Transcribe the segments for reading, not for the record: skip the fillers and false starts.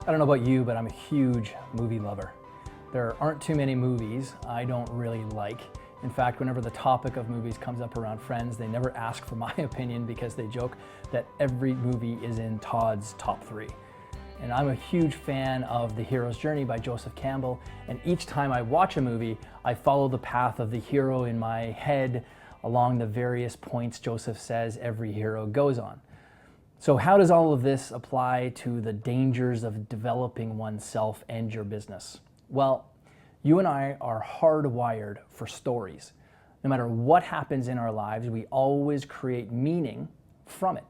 I don't know about you, but I'm a huge movie lover. There aren't too many movies I don't really like. In fact, whenever the topic of movies comes up around friends, they never ask for my opinion because they joke that every movie is in Todd's top 3. And I'm a huge fan of The Hero's Journey by Joseph Campbell, and each time I watch a movie, I follow the path of the hero in my head along the various points Joseph says every hero goes on. So how does all of this apply to the dangers of developing oneself and your business? Well, you and I are hardwired for stories. No matter what happens in our lives, we always create meaning from it,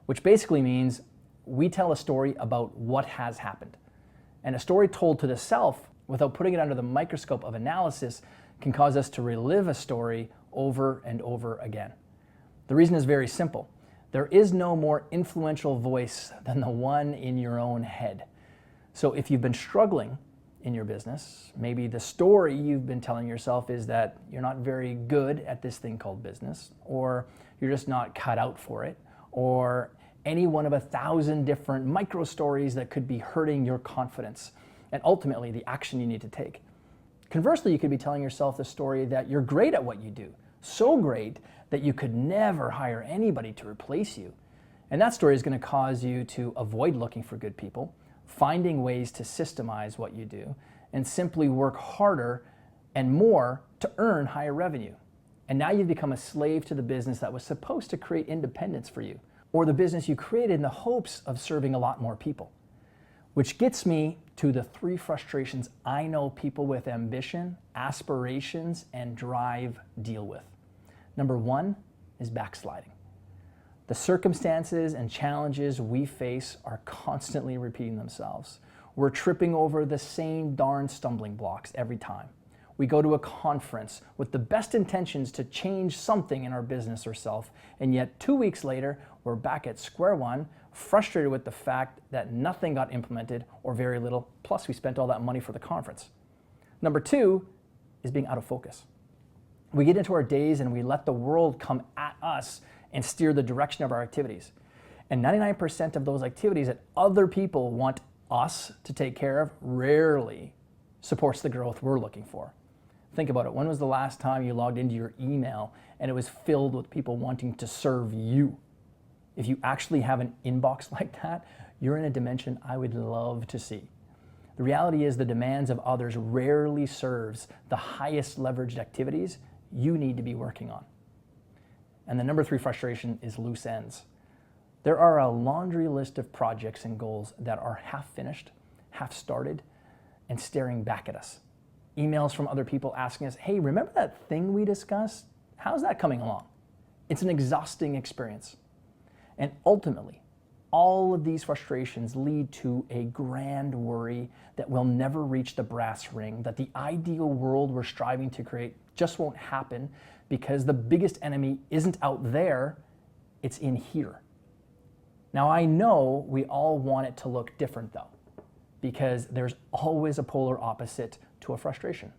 which basically means we tell a story about what has happened. And a story told to the self without putting it under the microscope of analysis can cause us to relive a story over and over again. The reason is very simple. There is no more influential voice than the one in your own head. So if you've been struggling in your business, maybe the story you've been telling yourself is that you're not very good at this thing called business, or you're just not cut out for it, or any one of 1,000 different micro stories that could be hurting your confidence and ultimately the action you need to take. Conversely, you could be telling yourself the story that you're great at what you do, so great that you could never hire anybody to replace you. And that story is going to cause you to avoid looking for good people, finding ways to systemize what you do, and simply work harder and more to earn higher revenue. And now you've become a slave to the business that was supposed to create independence for you, or the business you created in the hopes of serving a lot more people. Which gets me to the 3 frustrations I know people with ambition, aspirations, and drive deal with. Number 1 is backsliding. The circumstances and challenges we face are constantly repeating themselves. We're tripping over the same darn stumbling blocks every time. We go to a conference with the best intentions to change something in our business or self, and yet 2 weeks later, we're back at square one, frustrated with the fact that nothing got implemented or very little, plus we spent all that money for the conference. Number 2 is being out of focus. We get into our days and we let the world come at us and steer the direction of our activities. And 99% of those activities that other people want us to take care of rarely supports the growth we're looking for. Think about it. When was the last time you logged into your email and it was filled with people wanting to serve you? If you actually have an inbox like that, you're in a dimension I would love to see. The reality is the demands of others rarely serves the highest leveraged activities you need to be working on. And the number 3 frustration is loose ends. There are a laundry list of projects and goals that are half finished, half started, and staring back at us. Emails from other people asking us, hey, remember that thing we discussed? How's that coming along? It's an exhausting experience. And ultimately, all of these frustrations lead to a grand worry that we'll never reach the brass ring, that the ideal world we're striving to create just won't happen because the biggest enemy isn't out there, it's in here. Now I know we all want it to look different though, because there's always a polar opposite to a frustration.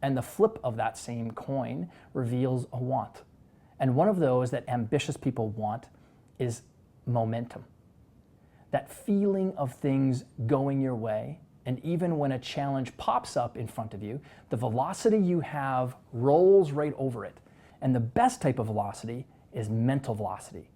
And the flip of that same coin reveals a want. And one of those that ambitious people want is momentum. That feeling of things going your way, and even when a challenge pops up in front of you, the velocity you have rolls right over it. And the best type of velocity is mental velocity.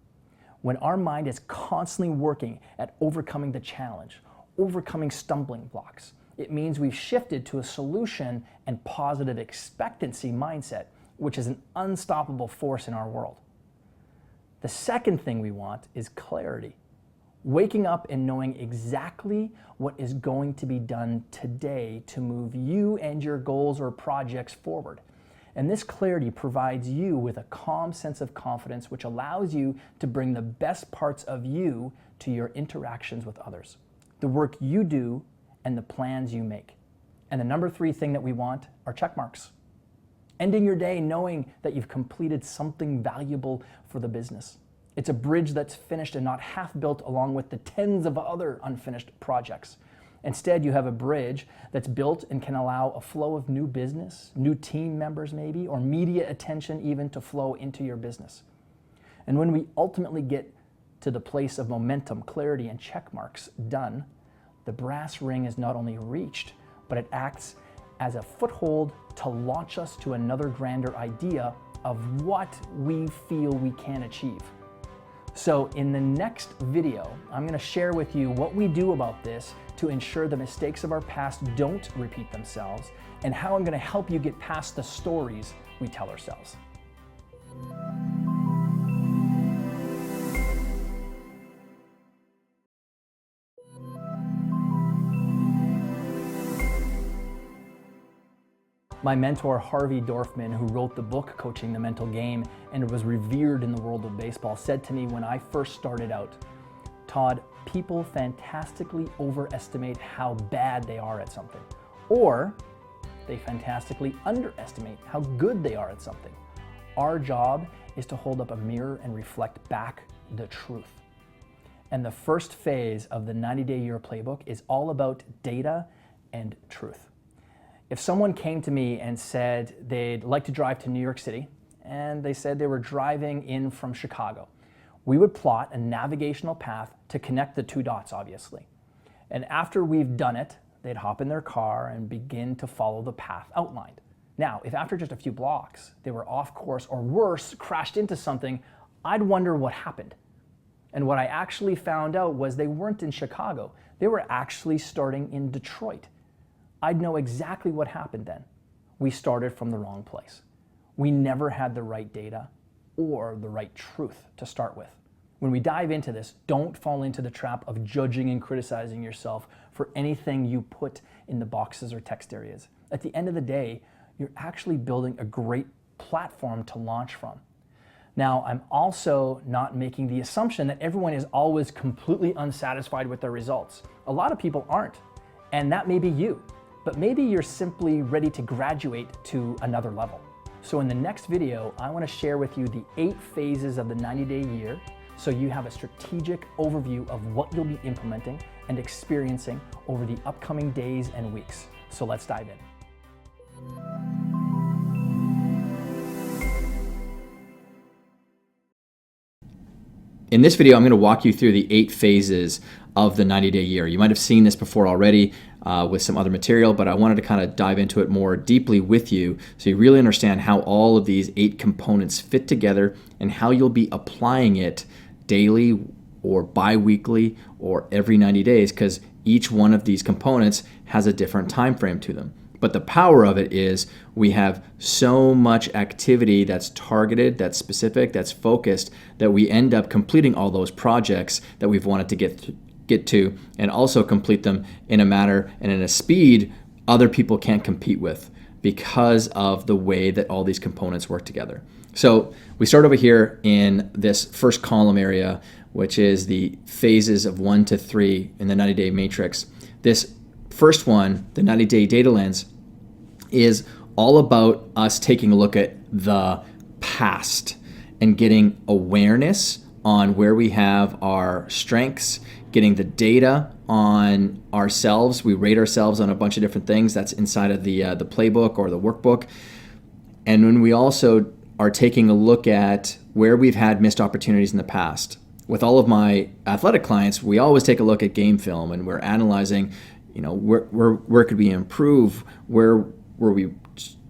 When our mind is constantly working at overcoming the challenge, overcoming stumbling blocks, it means we've shifted to a solution and positive expectancy mindset, which is an unstoppable force in our world. The second thing we want is clarity. Waking up and knowing exactly what is going to be done today to move you and your goals or projects forward. And this clarity provides you with a calm sense of confidence, which allows you to bring the best parts of you to your interactions with others, the work you do, and the plans you make. And the number 3 thing that we want are check marks. Ending your day knowing that you've completed something valuable for the business. It's a bridge that's finished and not half built along with the tens of other unfinished projects. Instead, you have a bridge that's built and can allow a flow of new business, new team members maybe, or media attention even to flow into your business. And when we ultimately get to the place of momentum, clarity, and check marks done, the brass ring is not only reached, but it acts as a foothold to launch us to another grander idea of what we feel we can achieve. So in the next video, I'm going to share with you what we do about this to ensure the mistakes of our past don't repeat themselves, and how I'm going to help you get past the stories we tell ourselves. My mentor, Harvey Dorfman, who wrote the book Coaching the Mental Game and was revered in the world of baseball, said to me when I first started out, "Todd, people fantastically overestimate how bad they are at something, or they fantastically underestimate how good they are at something. Our job is to hold up a mirror and reflect back the truth." And the first phase of the 90-day year playbook is all about data and truth. If someone came to me and said they'd like to drive to New York City, and they said they were driving in from Chicago, we would plot a navigational path to connect the two dots, obviously. And after we've done it, they'd hop in their car and begin to follow the path outlined. Now, if after just a few blocks they were off course, or worse, crashed into something, I'd wonder what happened. And what I actually found out was they weren't in Chicago. They were actually starting in Detroit. I'd know exactly what happened then. We started from the wrong place. We never had the right data or the right truth to start with. When we dive into this, don't fall into the trap of judging and criticizing yourself for anything you put in the boxes or text areas. At the end of the day, you're actually building a great platform to launch from. Now, I'm also not making the assumption that everyone is always completely unsatisfied with their results. A lot of people aren't, and that may be you. But maybe you're simply ready to graduate to another level. So in the next video, I want to share with you the 8 phases of the 90-day year, so you have a strategic overview of what you'll be implementing and experiencing over the upcoming days and weeks. So let's dive in. In this video, I'm going to walk you through the 8 phases of the 90-day year. You might have seen this before already with some other material, but I wanted to kind of dive into it more deeply with you so you really understand how all of these 8 components fit together and how you'll be applying it daily or bi-weekly or every 90 days, because each one of these components has a different time frame to them. But the power of it is we have so much activity that's targeted, that's specific, that's focused, that we end up completing all those projects that we've wanted to get to, and also complete them in a manner and in a speed other people can't compete with because of the way that all these components work together. So we start over here in this first column area, which is the phases of 1 to 3 in the 90-day matrix. This first one, the 90-day data lens, is all about us taking a look at the past and getting awareness on where we have our strengths, getting the data on ourselves. We rate ourselves on a bunch of different things. That's inside of the playbook or the workbook. And when we also are taking a look at where we've had missed opportunities in the past. With all of my athletic clients, we always take a look at game film and we're analyzing, where could we improve, where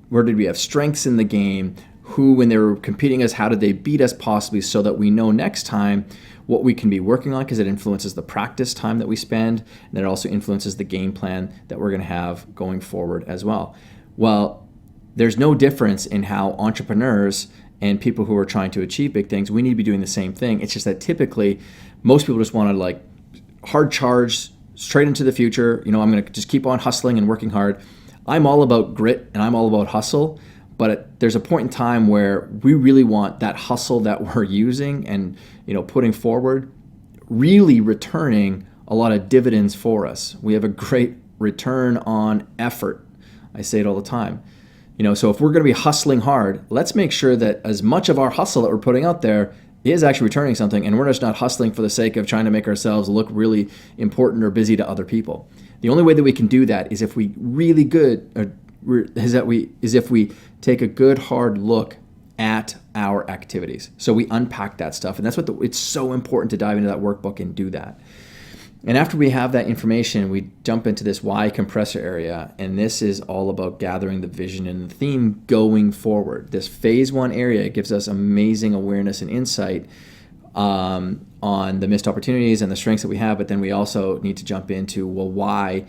did we have strengths in the game, who, when they were competing us, how did they beat us possibly, so that we know next time what we can be working on, because it influences the practice time that we spend, and it also influences the game plan that we're going to have going forward as well. Well, there's no difference in how entrepreneurs and people who are trying to achieve big things, we need to be doing the same thing. It's just that typically most people just want to hard charge straight into the future. I'm going to just keep on hustling and working hard. I'm all about grit and I'm all about hustle, but there's a point in time where we really want that hustle that we're using and putting forward really returning a lot of dividends for us. We have a great return on effort. I say it all the time. So if we're going to be hustling hard, let's make sure that as much of our hustle that we're putting out there is actually returning something, and we're just not hustling for the sake of trying to make ourselves look really important or busy to other people. The only way that we can do that is if we if we take a good hard look at our activities. So we unpack that stuff, and that's what it's so important to dive into that workbook and do that. And after we have that information, we jump into this why compressor area, and this is all about gathering the vision and the theme going forward. This phase 1 area gives us amazing awareness and insight on the missed opportunities and the strengths that we have, but then we also need to jump into, well, why?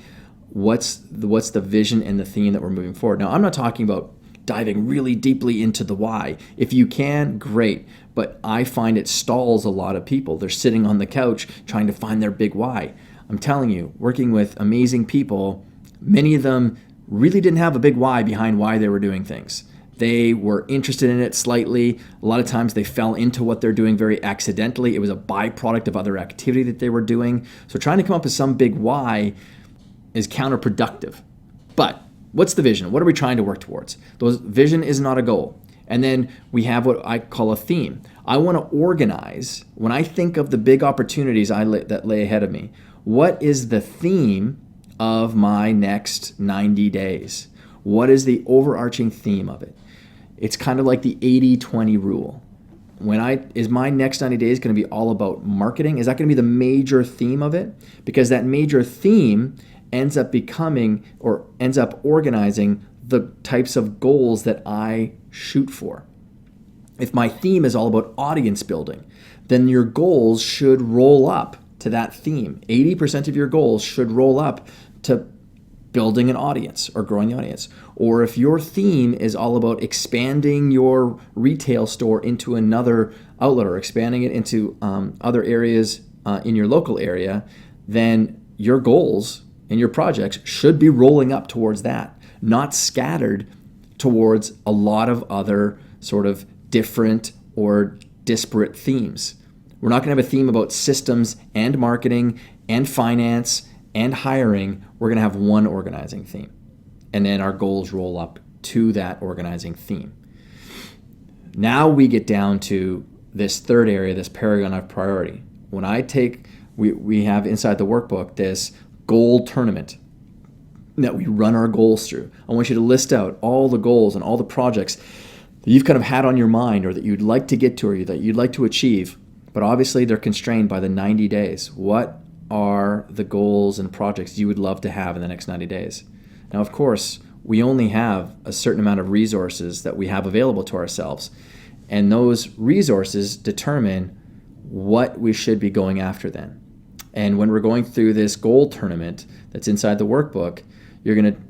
What's the vision and the theme that we're moving forward? Now, I'm not talking about diving really deeply into the why. If you can, great. But I find it stalls a lot of people. They're sitting on the couch trying to find their big why. I'm telling you, working with amazing people, many of them really didn't have a big why behind why they were doing things. They were interested in it slightly. A lot of times they fell into what they're doing very accidentally. It was a byproduct of other activity that they were doing. So trying to come up with some big why is counterproductive. But what's the vision? What are we trying to work towards? Vision is not a goal. And then we have what I call a theme. I want to organize, when I think of the big opportunities that lay ahead of me, what is the theme of my next 90 days? What is the overarching theme of it? It's kind of like the 80-20 rule. Is my next 90 days going to be all about marketing? Is that going to be the major theme of it? Because that major theme ends up organizing the types of goals that I shoot for. If my theme is all about audience building, then your goals should roll up to that theme. 80% of your goals should roll up to building an audience or growing the audience. Or if your theme is all about expanding your retail store into another outlet or expanding it into other areas in your local area, then your goals and your projects should be rolling up towards that, not scattered towards a lot of other sort of different or disparate themes. We're not going to have a theme about systems and marketing and finance and hiring. We're going to have one organizing theme. And then our goals roll up to that organizing theme. Now we get down to this third area, this paragon of priority. When we have inside the workbook this goal tournament that we run our goals through. I want you to list out all the goals and all the projects that you've kind of had on your mind or that you'd like to get to or that you'd like to achieve, but obviously they're constrained by the 90 days. What are the goals and projects you would love to have in the next 90 days? Now, of course, we only have a certain amount of resources that we have available to ourselves, and those resources determine what we should be going after then. And when we're going through this goal tournament that's inside the workbook, you're going to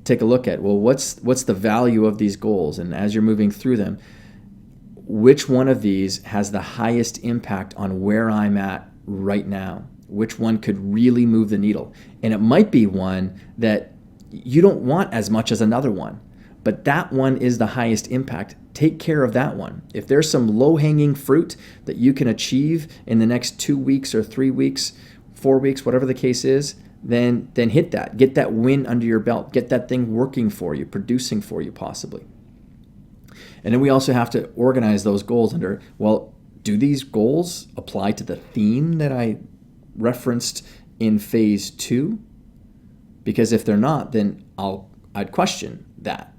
take a look at, well, what's the value of these goals? And as you're moving through them, which one of these has the highest impact on where I'm at right now? Which one could really move the needle? And it might be one that you don't want as much as another one, but that one is the highest impact. Take care of that one. If there's some low-hanging fruit that you can achieve in the next 2 weeks or 3 weeks, 4 weeks, whatever the case is, then hit that. Get that win under your belt. Get that thing working for you, producing for you possibly. And then we also have to organize those goals under, well, do these goals apply to the theme that I referenced in phase 2? Because if they're not, then I'd question that.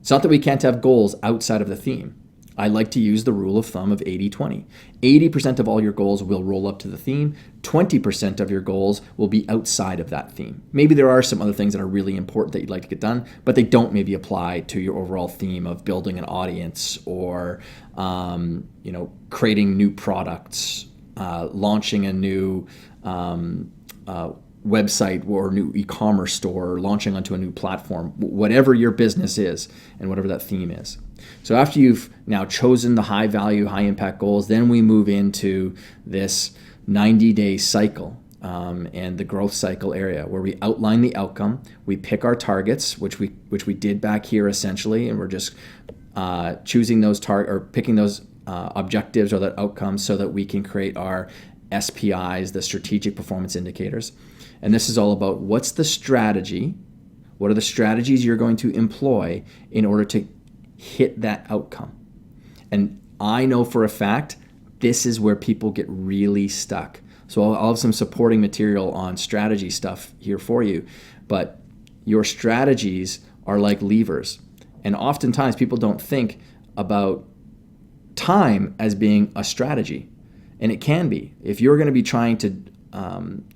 It's not that we can't have goals outside of the theme. I like to use the rule of thumb of 80-20. 80% of all your goals will roll up to the theme. 20% of your goals will be outside of that theme. Maybe there are some other things that are really important that you'd like to get done, but they don't maybe apply to your overall theme of building an audience or creating new products, launching a new website or new e-commerce store, or launching onto a new platform, whatever your business is and whatever that theme is. So after you've now chosen the high value, high impact goals, then we move into this 90-day cycle and the growth cycle area where we outline the outcome. We pick our targets, which we did back here essentially, and we're just choosing those picking those objectives or that outcomes so that we can create our SPIs, the strategic performance indicators. And this is all about what's the strategy, what are the strategies you're going to employ in order to hit that outcome. And I know for a fact this is where people get really stuck. So I'll have some supporting material on strategy stuff here for you, but your strategies are like levers. And oftentimes people don't think about time as being a strategy. And it can be. If you're going to be trying to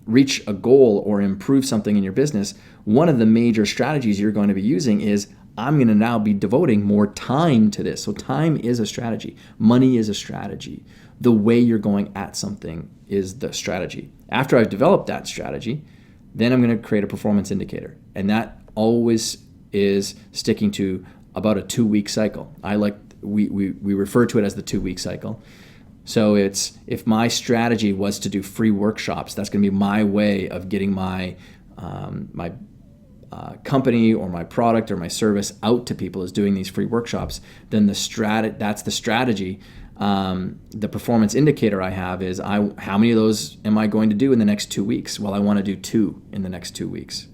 reach a goal or improve something in your business, one of the major strategies you're going to be using is, I'm going to now be devoting more time to this. So time is a strategy. Money is a strategy. The way you're going at something is the strategy. After I've developed that strategy, then I'm going to create a performance indicator. And that always is sticking to about a 2-week cycle. We refer to it as the 2-week cycle. So it's, if my strategy was to do free workshops, that's going to be my way of getting my company or my product or my service out to people, is doing these free workshops. Then that's the strategy. The performance indicator I have is, how many of those am I going to do in the next 2 weeks? Well, I want to do 2 in the next 2 weeks.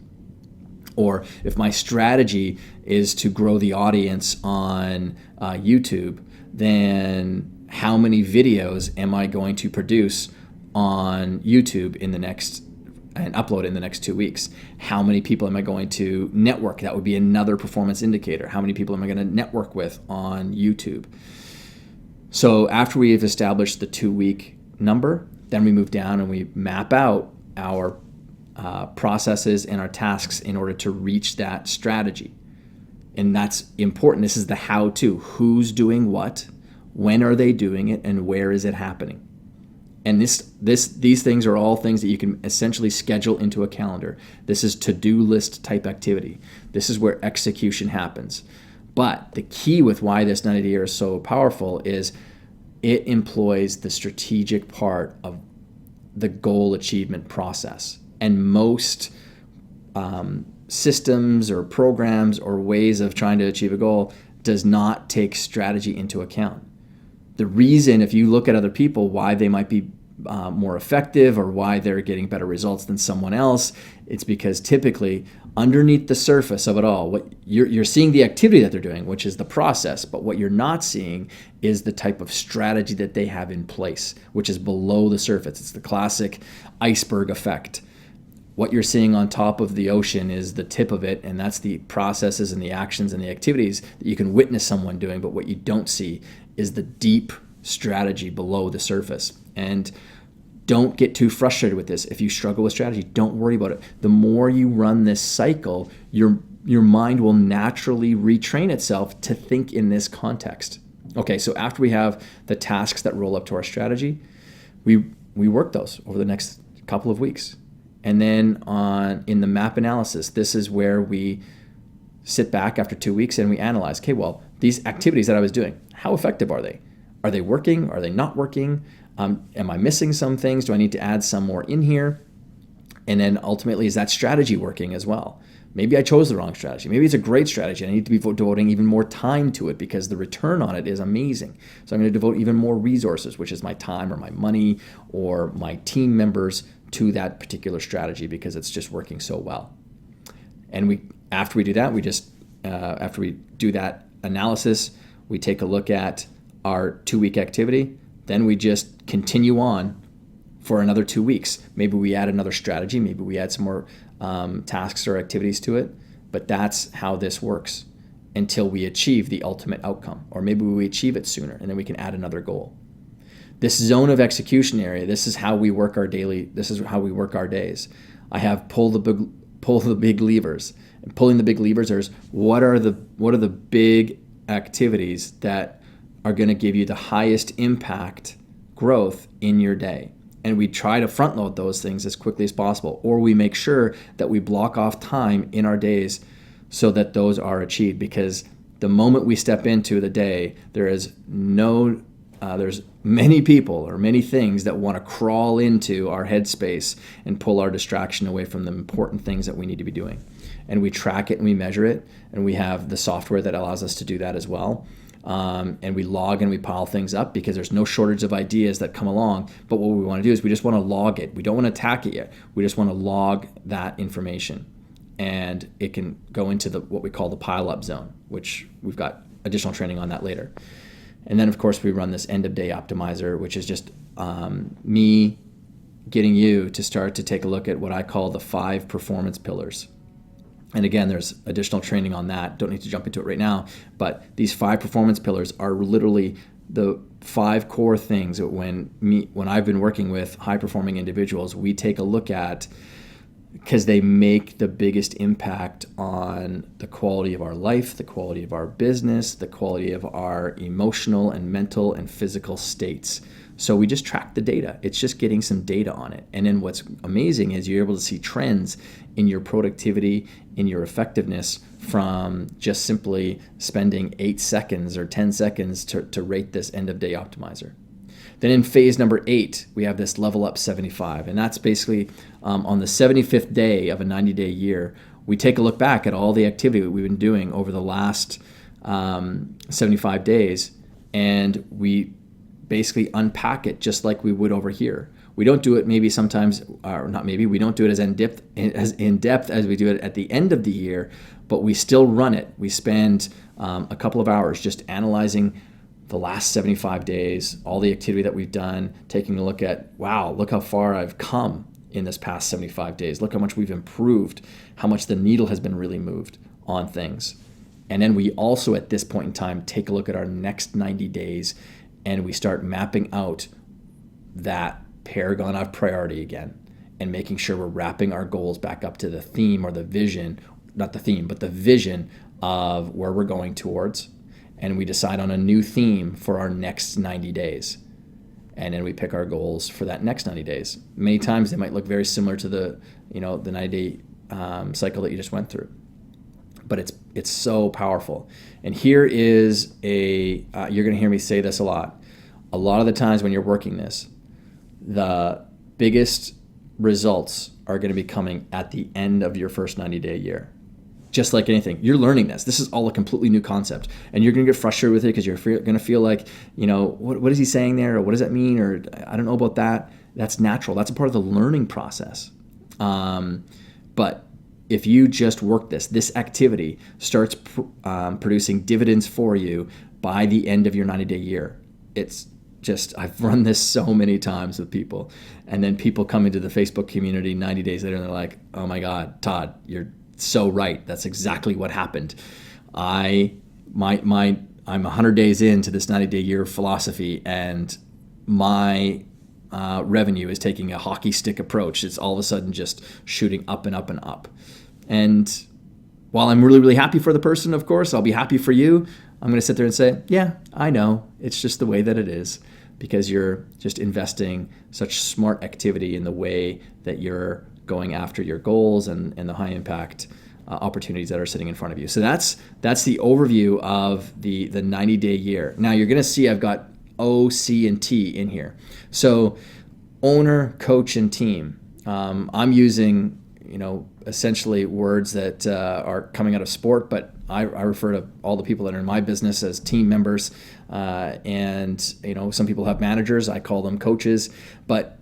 Or if my strategy is to grow the audience on YouTube, then how many videos am I going to produce on YouTube and upload in the next 2 weeks? How many people am I going to network? That would be another performance indicator. How many people am I going to network with on YouTube? So after we've established the 2-week number, then we move down and we map out our processes and our tasks in order to reach that strategy. And that's important. This is the how-to. Who's doing what? When are they doing it? And where is it happening? And these things are all things that you can essentially schedule into a calendar. This is to-do list type activity. This is where execution happens. But the key with why this 90-day year is so powerful is it employs the strategic part of the goal achievement process. And most systems or programs or ways of trying to achieve a goal does not take strategy into account. The reason, if you look at other people, why they might be more effective or why they're getting better results than someone else, it's because typically underneath the surface of it all, what you're seeing the activity that they're doing, which is the process, but what you're not seeing is the type of strategy that they have in place, which is below the surface. It's the classic iceberg effect. What you're seeing on top of the ocean is the tip of it, and that's the processes and the actions and the activities that you can witness someone doing, but what you don't see is the deep strategy below the surface. And don't get too frustrated with this. If you struggle with strategy, don't worry about it. The more you run this cycle, your mind will naturally retrain itself to think in this context. Okay, so after we have the tasks that roll up to our strategy, we work those over the next couple of weeks. And then in the map analysis, this is where we sit back after 2 weeks and we analyze, okay, well, these activities that I was doing, how effective are they? Are they working? Are they not working? Am I missing some things? Do I need to add some more in here? And then ultimately, is that strategy working as well? Maybe I chose the wrong strategy. Maybe it's a great strategy. I need to be devoting even more time to it because the return on it is amazing. So I'm going to devote even more resources, which is my time or my money or my team members, to that particular strategy because it's just working so well. And after we do that, after we do that analysis, we take a look at our 2-week activity. Then we just continue on for another 2 weeks. Maybe we add another strategy. Maybe we add some more tasks or activities to it. But that's how this works until we achieve the ultimate outcome. Or maybe we achieve it sooner and then we can add another goal. This zone of execution area, this is how we work our days. I have pull the big levers. And pulling the big levers is what are the big activities that are going to give you the highest impact growth in your day. And we try to front load those things as quickly as possible, or we make sure that we block off time in our days so that those are achieved. Because the moment we step into the day, there's many people or many things that want to crawl into our headspace and pull our distraction away from the important things that we need to be doing. And we track it and we measure it, and we have the software that allows us to do that as well. And we log and we pile things up because there's no shortage of ideas that come along. But what we want to do is we just want to log it. We don't want to attack it yet. We just want to log that information. And it can go into what we call the pile-up zone, which we've got additional training on that later. And then, of course, we run this end-of-day optimizer, which is just me getting you to start to take a look at what I call the 5 performance pillars. And again, there's additional training on that. Don't need to jump into it right now. But these 5 performance pillars are literally the 5 core things that when I've been working with high performing individuals, we take a look at, because they make the biggest impact on the quality of our life, the quality of our business, the quality of our emotional and mental and physical states. So we just track the data. It's just getting some data on it. And then what's amazing is you're able to see trends in your productivity, in your effectiveness, from just simply spending 8 seconds or 10 seconds to rate this end of day optimizer. Then in phase number 8, we have this level up 75. And that's basically on the 75th day of a 90-day year, we take a look back at all the activity that we've been doing over the last 75 days, and we basically unpack it just like we would over here. We don't do it maybe sometimes, or not maybe, we don't do it as in depth as we do it at the end of the year, but we still run it. We spend a couple of hours just analyzing the last 75 days, all the activity that we've done, taking a look at, wow, look how far I've come in this past 75 days. Look how much we've improved, how much the needle has been really moved on things. And then we also, at this point in time, take a look at our next 90 days, and we start mapping out that paragon of priority again, and making sure we're wrapping our goals back up to the theme or the vision, not the theme, but the vision of where we're going towards. And we decide on a new theme for our next 90 days. And then we pick our goals for that next 90 days. Many times they might look very similar to the 90-day cycle that you just went through. But it's so powerful. And here is you're going to hear me say this a lot. A lot of the times when you're working this, the biggest results are going to be coming at the end of your first 90-day year. Just like anything, you're learning this. This is all a completely new concept. And you're going to get frustrated with it because you're going to feel like, what is he saying there? Or what does that mean? Or I don't know about that. That's natural. That's a part of the learning process. But if you just work this activity starts producing dividends for you by the end of your 90-day year. It's just, I've run this so many times with people. And then people come into the Facebook community 90 days later and they're like, oh my God, Todd, you're so right. That's exactly what happened. I'm 100 days into this 90-day year philosophy, and my revenue is taking a hockey stick approach. It's all of a sudden just shooting up and up and up. And while I'm really, really happy for the person, of course, I'll be happy for you. I'm going to sit there and say, yeah, I know. It's just the way that it is, because you're just investing such smart activity in the way that you're going after your goals and the high impact opportunities that are sitting in front of you. So that's the overview of the 90-day year. Now you're going to see I've got O, C, and T in here. So owner, coach, and team. I'm using essentially words that are coming out of sport, but I refer to all the people that are in my business as team members. And some people have managers. I call them coaches. But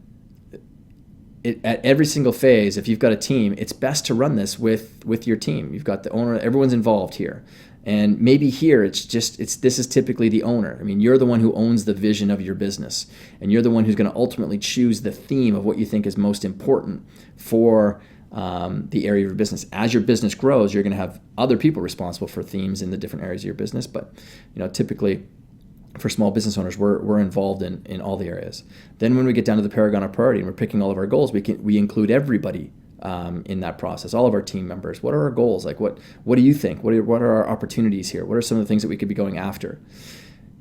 at every single phase, if you've got a team, it's best to run this with your team. You've got the owner, everyone's involved here. And maybe here this is typically the owner. I mean, you're the one who owns the vision of your business, and you're the one who's going to ultimately choose the theme of what you think is most important for the area of your business. As your business grows, you're going to have other people responsible for themes in the different areas of your business. But typically, for small business owners, we're involved in all the areas. Then when we get down to the paragon of priority and we're picking all of our goals, we include everybody in that process, all of our team members. What are our goals? Like what do you think? What are our opportunities here? What are some of the things that we could be going after?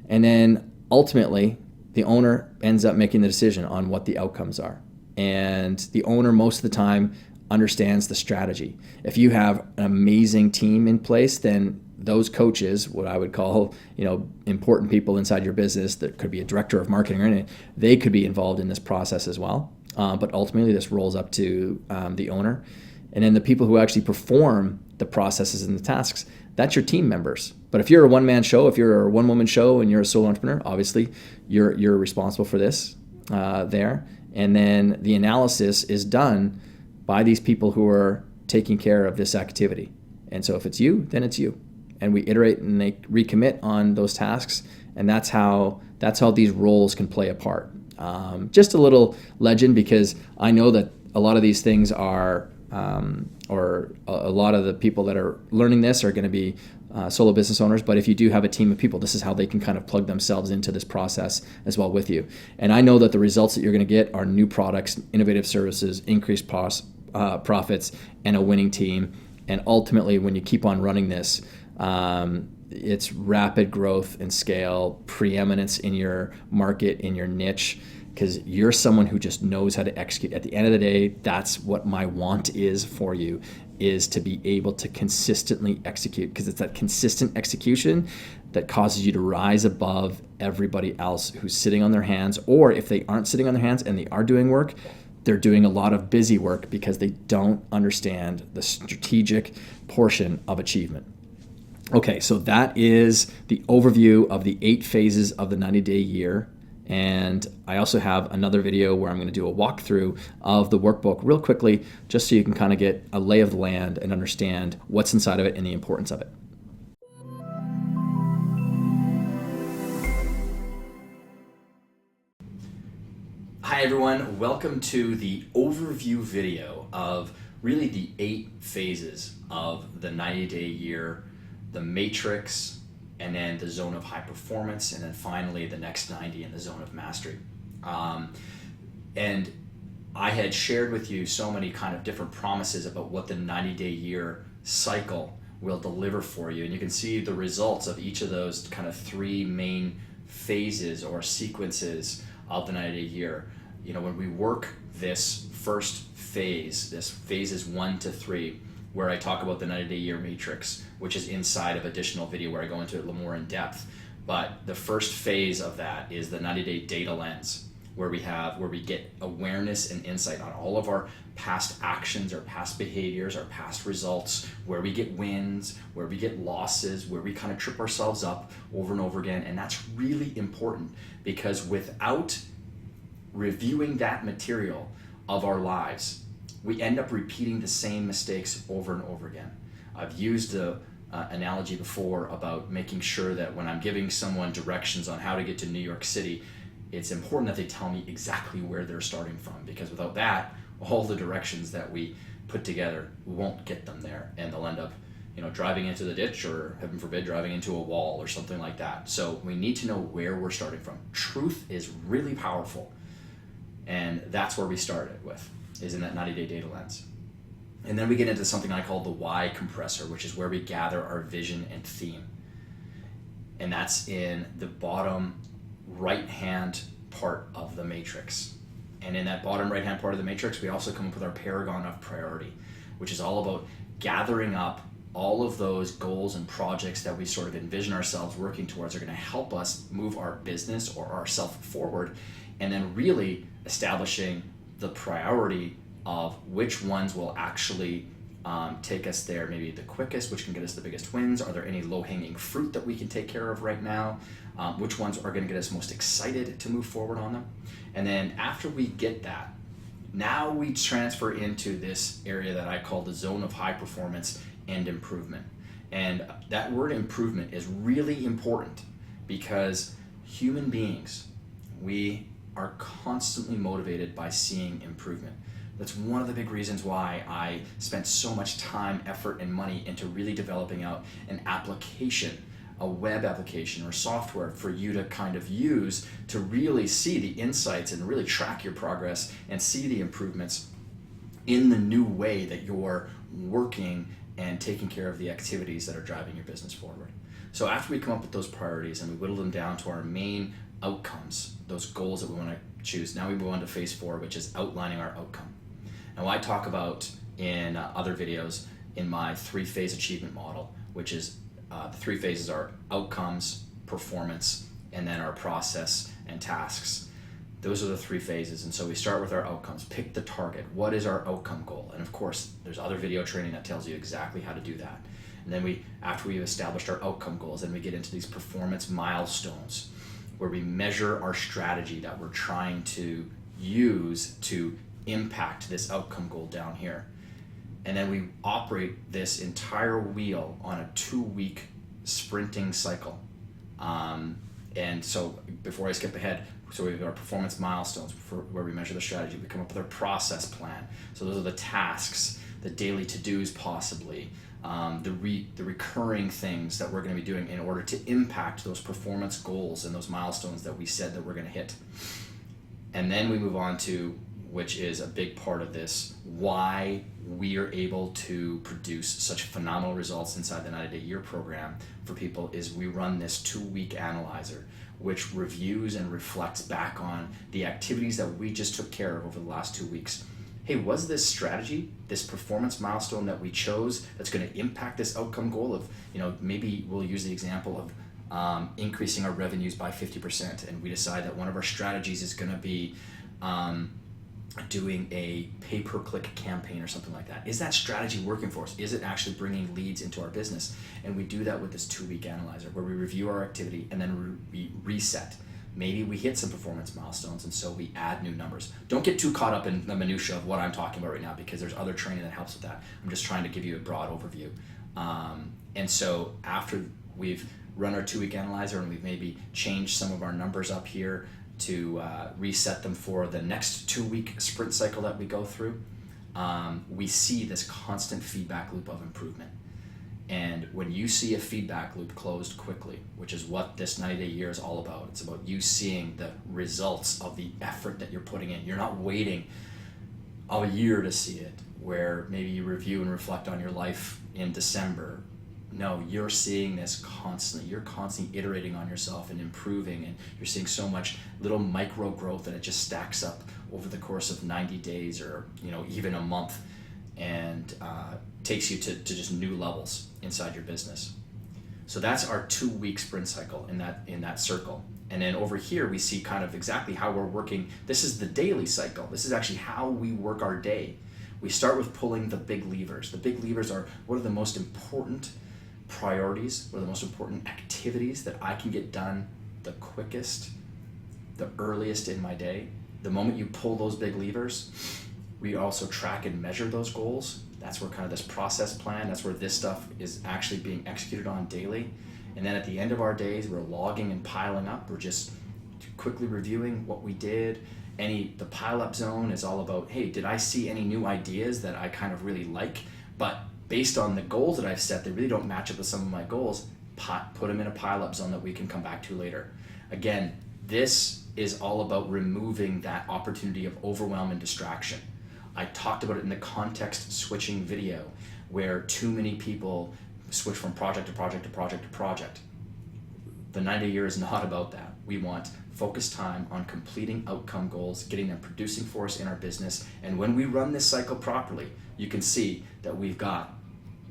And then ultimately, the owner ends up making the decision on what the outcomes are. And the owner most of the time understands the strategy. If you have an amazing team in place, then those coaches, what I would call, important people inside your business, that could be a director of marketing or anything, they could be involved in this process as well. But ultimately, this rolls up to the owner. And then the people who actually perform the processes and the tasks, that's your team members. But if you're a one-man show, if you're a one-woman show and you're a solo entrepreneur, obviously you're responsible for this there. And then the analysis is done by these people who are taking care of this activity. And so if it's you, then it's you. And we iterate and they recommit on those tasks, and that's how these roles can play a part. Just a little legend, because I know that a lot of these things are or a lot of the people that are learning this are going to be solo business owners. But if you do have a team of people, this is how they can kind of plug themselves into this process as well with you. And I know that the results that you're going to get are new products, innovative services, increased profits, and a winning team. And ultimately, when you keep on running this, it's rapid growth and scale, preeminence in your market, in your niche, because you're someone who just knows how to execute. At the end of the day, that's what my want is for you, is to be able to consistently execute, because it's that consistent execution that causes you to rise above everybody else who's sitting on their hands, or if they aren't sitting on their hands and they are doing work, they're doing a lot of busy work because they don't understand the strategic portion of achievement. Okay, so that is the overview of the 8 phases of the 90-day year. And I also have another video where I'm going to do a walkthrough of the workbook real quickly, just so you can kind of get a lay of the land and understand what's inside of it and the importance of it. Hi everyone, welcome to the overview video of really the 8 phases of the 90-day year, the matrix, and then the zone of high performance, and then finally the next 90 in the zone of mastery. And I had shared with you so many kind of different promises about what the 90-day year cycle will deliver for you. And you can see the results of each of those kind of 3 main phases or sequences of the 90-day year. You know, when we work this first phase, this phases 1 to 3, where I talk about the 90-day year matrix, which is inside of additional video where I go into it a little more in depth. But the first phase of that is the 90-day data lens, where we get awareness and insight on all of our past actions, our past behaviors, our past results, where we get wins, where we get losses, where we kind of trip ourselves up over and over again. And that's really important, because without reviewing that material of our lives, we end up repeating the same mistakes over and over again. I've used the analogy before about making sure that when I'm giving someone directions on how to get to New York City, it's important that they tell me exactly where they're starting from, because without that, all the directions that we put together won't get them there, and they'll end up, you know, driving into the ditch, or heaven forbid, driving into a wall or something like that. So we need to know where we're starting from. Truth is really powerful, and that's where we started with, is in that 90-day data lens. And then we get into something I call the why compressor, which is where we gather our vision and theme. And that's in the bottom right-hand part of the matrix. And in that bottom right-hand part of the matrix, we also come up with our paragon of priority, which is all about gathering up all of those goals and projects that we sort of envision ourselves working towards are going to help us move our business or ourselves forward, and then really establishing the priority of which ones will actually take us there maybe the quickest, which can get us the biggest wins. Are there any low-hanging fruit that we can take care of right now? Which ones are going to get us most excited to move forward on them? And then after we get that, now we transfer into this area that I call the zone of high performance and improvement. And that word improvement is really important, because human beings, we are constantly motivated by seeing improvement. That's one of the big reasons why I spent so much time, effort, and money into really developing out an application, a web application or software for you to kind of use to really see the insights and really track your progress and see the improvements in the new way that you're working and taking care of the activities that are driving your business forward. So after we come up with those priorities and we whittle them down to our main outcomes, those goals that we want to choose, now we move on to phase 4, which is outlining our outcome. Now I talk about in other videos in my 3-phase achievement model, which is the 3 phases are outcomes, performance, and then our process and tasks. Those are the 3 phases. And so we start with our outcomes. Pick the target. What is our outcome goal? And of course, there's other video training that tells you exactly how to do that. And then after we've established our outcome goals, then we get into these performance milestones, where we measure our strategy that we're trying to use to impact this outcome goal down here. And then we operate this entire wheel on a 2-week sprinting cycle. And so before I skip ahead, so we've got our performance milestones where we measure the strategy. We come up with our process plan. So those are the tasks the daily to-dos possibly, the recurring things that we're going to be doing in order to impact those performance goals and those milestones that we said that we're going to hit. And then we move on to, which is a big part of this, why we are able to produce such phenomenal results inside the 90-day year program for people, is we run this 2-week analyzer, which reviews and reflects back on the activities that we just took care of over the last 2 weeks. Hey, was this strategy, this performance milestone that we chose, that's going to impact this outcome goal of, maybe we'll use the example of increasing our revenues by 50%, and we decide that one of our strategies is going to be doing a pay-per-click campaign or something like that. Is that strategy working for us? Is it actually bringing leads into our business? And we do that with this 2-week analyzer, where we review our activity and then we reset. Maybe we hit some performance milestones, and so we add new numbers. Don't get too caught up in the minutia of what I'm talking about right now, because there's other training that helps with that. I'm just trying to give you a broad overview. And so after we've run our 2-week analyzer and we've maybe changed some of our numbers up here to reset them for the next 2-week sprint cycle that we go through, we see this constant feedback loop of improvement. And when you see a feedback loop closed quickly, which is what this 90-day year is all about, it's about you seeing the results of the effort that you're putting in. You're not waiting a year to see it, where maybe you review and reflect on your life in December. No, you're seeing this constantly. You're constantly iterating on yourself and improving, and you're seeing so much little micro growth that it just stacks up over the course of 90 days or even a month, and takes you to just new levels inside your business. So that's our 2-week sprint cycle in that circle. And then over here we see kind of exactly how we're working. This is the daily cycle. This is actually how we work our day. We start with pulling the big levers. The big levers are, what are the most important priorities, what are the most important activities that I can get done the quickest, the earliest in my day. The moment you pull those big levers, we also track and measure those goals. That's where kind of this process plan, that's where this stuff is actually being executed on daily. And then at the end of our days, we're logging and piling up. We're just quickly reviewing what we did. The pile up zone is all about, hey, did I see any new ideas that I kind of really like, but based on the goals that I've set, they really don't match up with some of my goals, put them in a pile up zone that we can come back to later. Again, this is all about removing that opportunity of overwhelm and distraction. I talked about it in the context switching video, where too many people switch from project to project to project to project. The 90-day year is not about that. We want focused time on completing outcome goals, getting them producing for us in our business. And when we run this cycle properly, you can see that we've got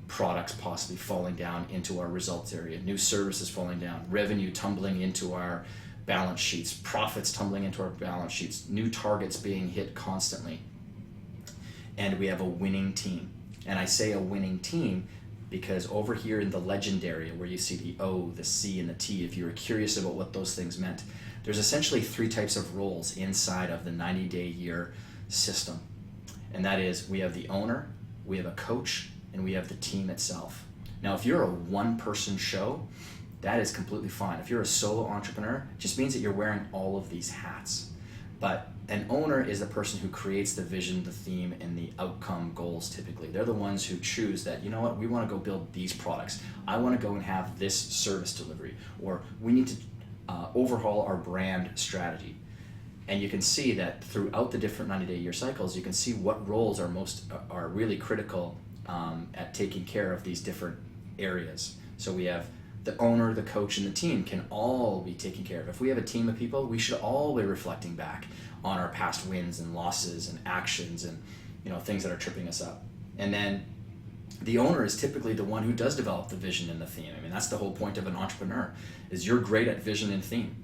products possibly falling down into our results area, new services falling down, revenue tumbling into our balance sheets, profits tumbling into our balance sheets, new targets being hit constantly. And we have a winning team. And I say a winning team because over here in the legend area, where you see the O, the C, and the T, if you were curious about what those things meant, there's essentially 3 types of roles inside of the 90-day year system. And that is, we have the owner, we have a coach, and we have the team itself. Now, if you're a one-person show, that is completely fine. If you're a solo entrepreneur, it just means that you're wearing all of these hats. But an owner is the person who creates the vision, the theme, and the outcome goals typically. They're the ones who choose that, you know what, we want to go build these products. I want to go and have this service delivery, or we need to overhaul our brand strategy. And you can see that throughout the different 90-day year cycles, you can see what roles are really critical at taking care of these different areas. So we have the owner, the coach, and the team can all be taken care of. If we have a team of people, we should all be reflecting back on our past wins and losses and actions and things that are tripping us up. And then the owner is typically the one who does develop the vision and the theme. I mean, that's the whole point of an entrepreneur, is you're great at vision and theme.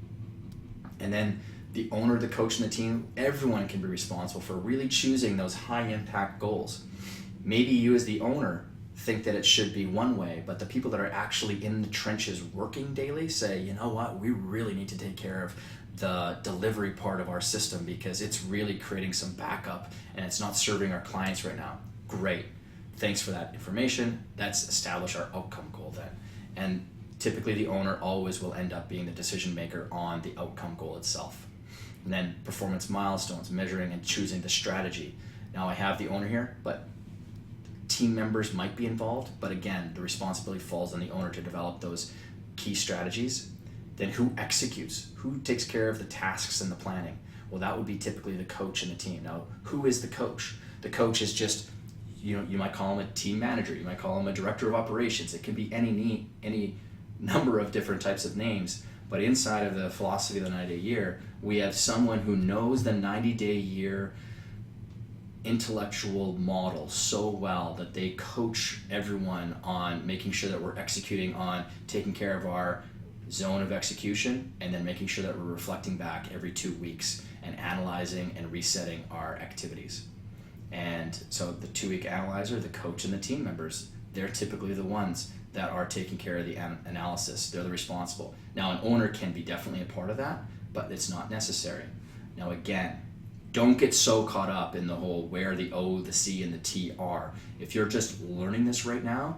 And then the owner, the coach, and the team, everyone can be responsible for really choosing those high impact goals. Maybe you as the owner think that it should be one way, but the people that are actually in the trenches working daily say, you know what, we really need to take care of the delivery part of our system because it's really creating some backup and it's not serving our clients right now. Great. Thanks for that information. Let's establish our outcome goal then. And typically the owner always will end up being the decision maker on the outcome goal itself. And then performance milestones, measuring and choosing the strategy. Now I have the owner here, but team members might be involved, but again, the responsibility falls on the owner to develop those key strategies. Then who executes? Who takes care of the tasks and the planning? Well, that would be typically the coach and the team. Now, who is the coach? The coach is just, you might call him a team manager. You might call him a director of operations. It can be any number of different types of names. But inside of the philosophy of the 90-day year, we have someone who knows the 90-day year intellectual model so well that they coach everyone on making sure that we're executing on taking care of our zone of execution, and then making sure that we're reflecting back every 2 weeks and analyzing and resetting our activities. And so the 2-week analyzer, the coach, and the team members, they're typically the ones that are taking care of the analysis. They're the responsible. Now, an owner can be definitely a part of that, but it's not necessary. Now, again, don't get so caught up in the whole where the O, the C, and the T are. If you're just learning this right now,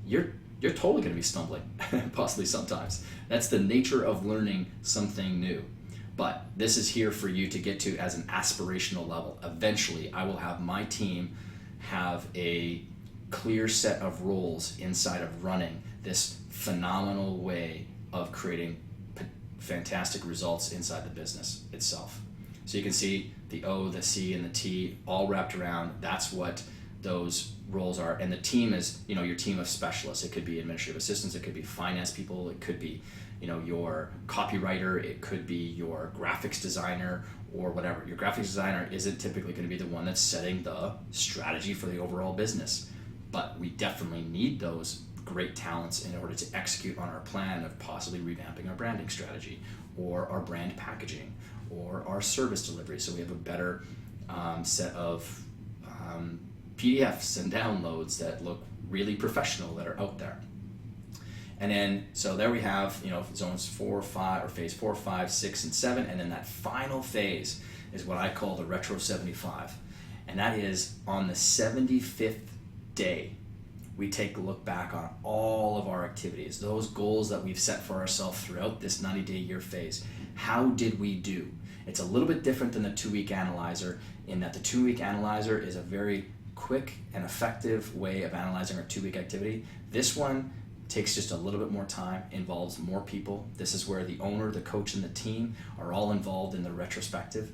you're totally going to be stumbling, possibly sometimes. That's the nature of learning something new. But this is here for you to get to as an aspirational level. Eventually, I will have my team have a clear set of roles inside of running this phenomenal way of creating fantastic results inside the business itself. So you can see the O, the C, and the T all wrapped around. That's what those roles are. And the team is, your team of specialists. It could be administrative assistants, it could be finance people, it could be, your copywriter, it could be your graphics designer, or whatever. Your graphics designer isn't typically going to be the one that's setting the strategy for the overall business. But we definitely need those great talents in order to execute on our plan of possibly revamping our branding strategy, or our brand packaging, or our service delivery, so we have a better set of PDFs and downloads that look really professional that are out there. And then, so there we have, zones 4, 5, or phase 4, 5, 6, and 7, and then that final phase is what I call the Retro 75. And that is on the 75th day, we take a look back on all of our activities, those goals that we've set for ourselves throughout this 90-day year phase. How did we do? It's a little bit different than the 2-week analyzer, in that the 2-week analyzer is a very quick and effective way of analyzing our 2-week activity. This one takes just a little bit more time, involves more people. This is where the owner, the coach, and the team are all involved in the retrospective.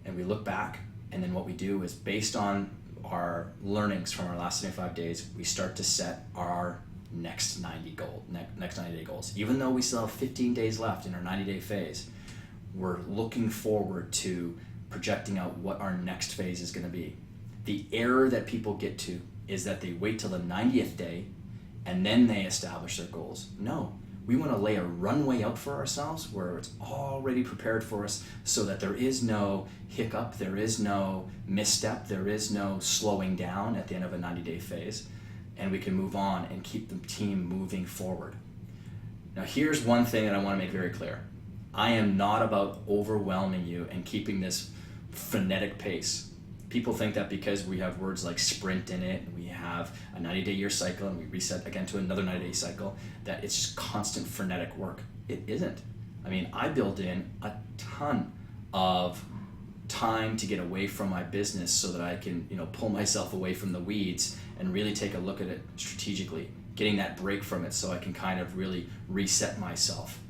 And we look back, and then what we do is, based on our learnings from our last 75 days, we start to set our next 90-day goals. Even though we still have 15 days left in our 90-day phase, we're looking forward to projecting out what our next phase is going to be. The error that people get to is that they wait till the 90th day and then they establish their goals. No, we want to lay a runway out for ourselves where it's already prepared for us, so that there is no hiccup, there is no misstep, there is no slowing down at the end of a 90-day phase, and we can move on and keep the team moving forward. Now, here's one thing that I want to make very clear. I am not about overwhelming you and keeping this frenetic pace. People think that because we have words like sprint in it, and we have a 90-day year cycle, and we reset again to another 90-day cycle, that it's just constant frenetic work. It isn't. I mean, I build in a ton of time to get away from my business so that I can, pull myself away from the weeds and really take a look at it strategically, getting that break from it so I can kind of really reset myself.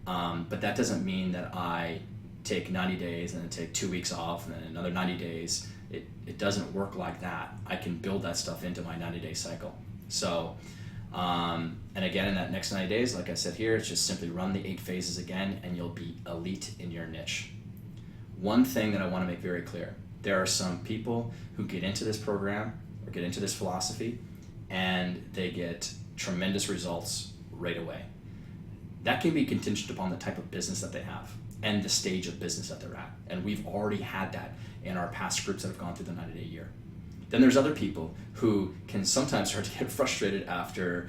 But that doesn't mean that I take 90 days and then take 2 weeks off and then another 90 days. It doesn't work like that. I can build that stuff into my 90-day cycle. So, and again, in that next 90 days, like I said here, it's just simply run the 8 phases again, and you'll be elite in your niche. One thing that I want to make very clear, there are some people who get into this program or get into this philosophy, and they get tremendous results right away. That can be contingent upon the type of business that they have and the stage of business that they're at. And we've already had that in our past groups that have gone through the 90-day year. Then there's other people who can sometimes start to get frustrated after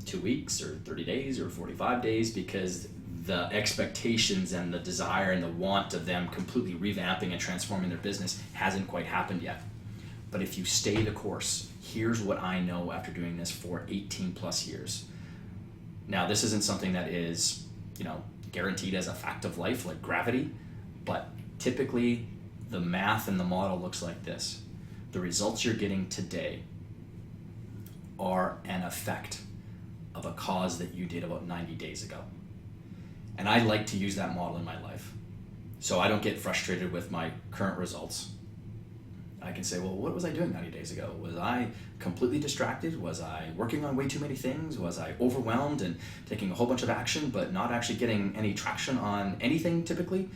2 weeks or 30 days or 45 days because the expectations and the desire and the want of them completely revamping and transforming their business hasn't quite happened yet. But if you stay the course, here's what I know after doing this for 18 plus years. Now, this isn't something that is, guaranteed as a fact of life like gravity, but typically the math and the model looks like this. The results you're getting today are an effect of a cause that you did about 90 days ago. And I like to use that model in my life. So I don't get frustrated with my current results. I can say, well, what was I doing 90 days ago? Was I completely distracted? Was I working on way too many things? Was I overwhelmed and taking a whole bunch of action, but not actually getting any traction on anything typically,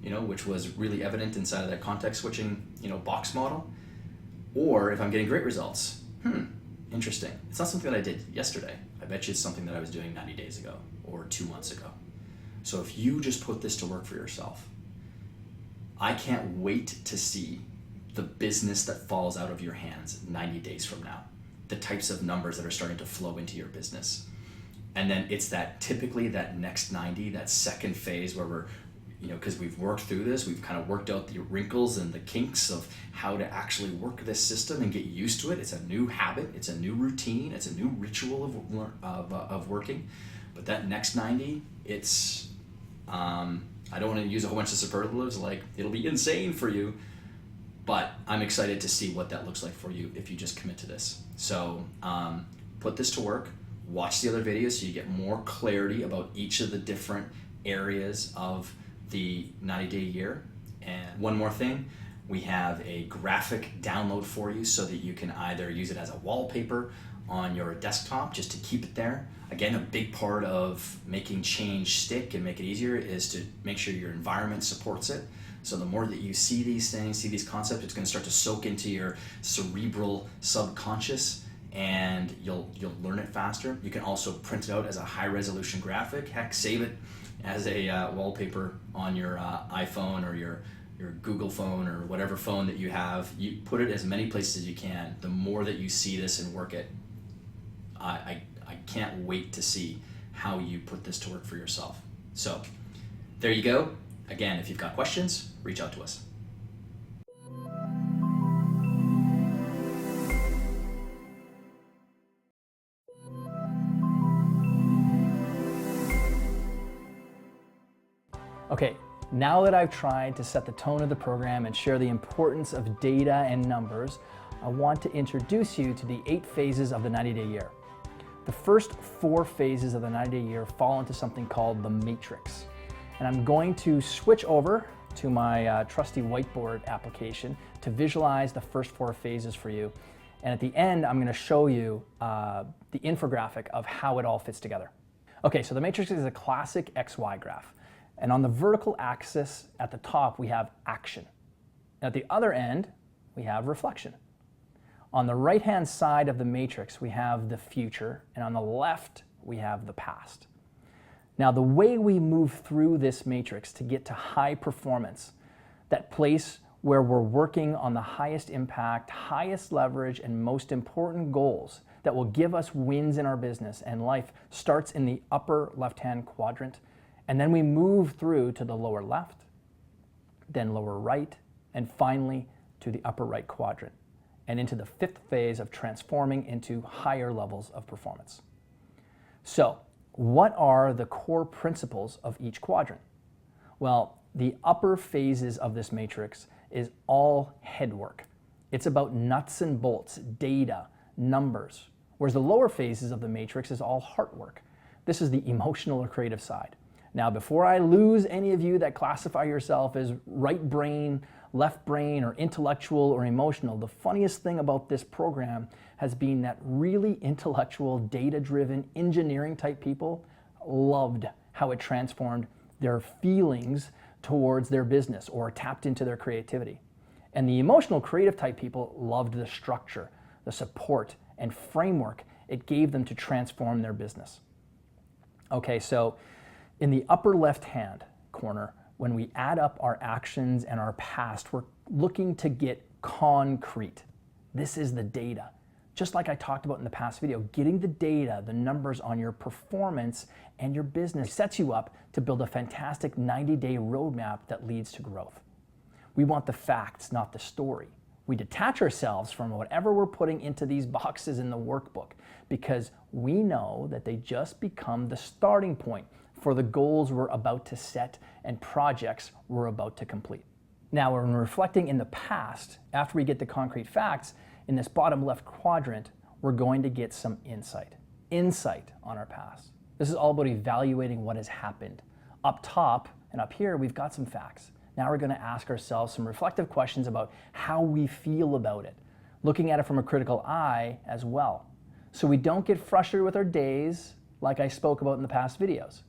which was really evident inside of that context switching, box model? Or if I'm getting great results, interesting. It's not something that I did yesterday. I bet you it's something that I was doing 90 days ago or 2 months ago. So if you just put this to work for yourself, I can't wait to see the business that falls out of your hands 90 days from now, the types of numbers that are starting to flow into your business. And then it's typically that next 90, that second phase where we're, because we've worked through this, we've kind of worked out the wrinkles and the kinks of how to actually work this system and get used to it. It's a new habit, it's a new routine, it's a new ritual of working. But that next 90, it's, I don't want to use a whole bunch of superlatives like it'll be insane for you, but I'm excited to see what that looks like for you if you just commit to this. So put this to work, watch the other videos so you get more clarity about each of the different areas of the 90-day year. And one more thing, we have a graphic download for you so that you can either use it as a wallpaper on your desktop just to keep it there. Again, a big part of making change stick and make it easier is to make sure your environment supports it. So the more that you see these things, see these concepts, it's going to start to soak into your cerebral subconscious and you'll learn it faster. You can also print it out as a high resolution graphic. Heck, save it as a wallpaper on your iPhone or your Google phone or whatever phone that you have. You put it as many places as you can. The more that you see this and work it, I can't wait to see how you put this to work for yourself. So there you go. Again, if you've got questions, reach out to us. Okay, now that I've tried to set the tone of the program and share the importance of data and numbers, I want to introduce you to the 8 phases of the 90-day year. The first 4 phases of the 90-day year fall into something called the matrix. And I'm going to switch over to my trusty whiteboard application to visualize the first 4 phases for you. And at the end, I'm going to show you the infographic of how it all fits together. Okay, so the matrix is a classic XY graph. And on the vertical axis at the top, we have action. And at the other end, we have reflection. On the right-hand side of the matrix, we have the future, and on the left, we have the past. Now, the way we move through this matrix to get to high performance, that place where we're working on the highest impact, highest leverage, and most important goals that will give us wins in our business and life, starts in the upper left-hand quadrant, and then we move through to the lower left, then lower right, and finally to the upper right quadrant, and into the 5th phase of transforming into higher levels of performance. So, what are the core principles of each quadrant? Well, the upper phases of this matrix is all head work. It's about nuts and bolts, data, numbers, whereas the lower phases of the matrix is all heart work. This is the emotional or creative side. Now, before I lose any of you that classify yourself as right brain, left brain, or intellectual or emotional, the funniest thing about this program has been that really intellectual, data-driven, engineering-type people loved how it transformed their feelings towards their business or tapped into their creativity. And the emotional, creative-type people loved the structure, the support, and framework it gave them to transform their business. Okay, so in the upper left-hand corner, when we add up our actions and our past, we're looking to get concrete. This is the data. Just like I talked about in the past video, getting the data, the numbers on your performance and your business sets you up to build a fantastic 90-day roadmap that leads to growth. We want the facts, not the story. We detach ourselves from whatever we're putting into these boxes in the workbook because we know that they just become the starting point for the goals we're about to set and projects we're about to complete. Now, when reflecting in the past, after we get the concrete facts, in this bottom left quadrant, we're going to get some insight on our past. This is all about evaluating what has happened. Up top and up here, we've got some facts. Now we're going to ask ourselves some reflective questions about how we feel about it, looking at it from a critical eye as well. So we don't get frustrated with our days like I spoke about in the past videos.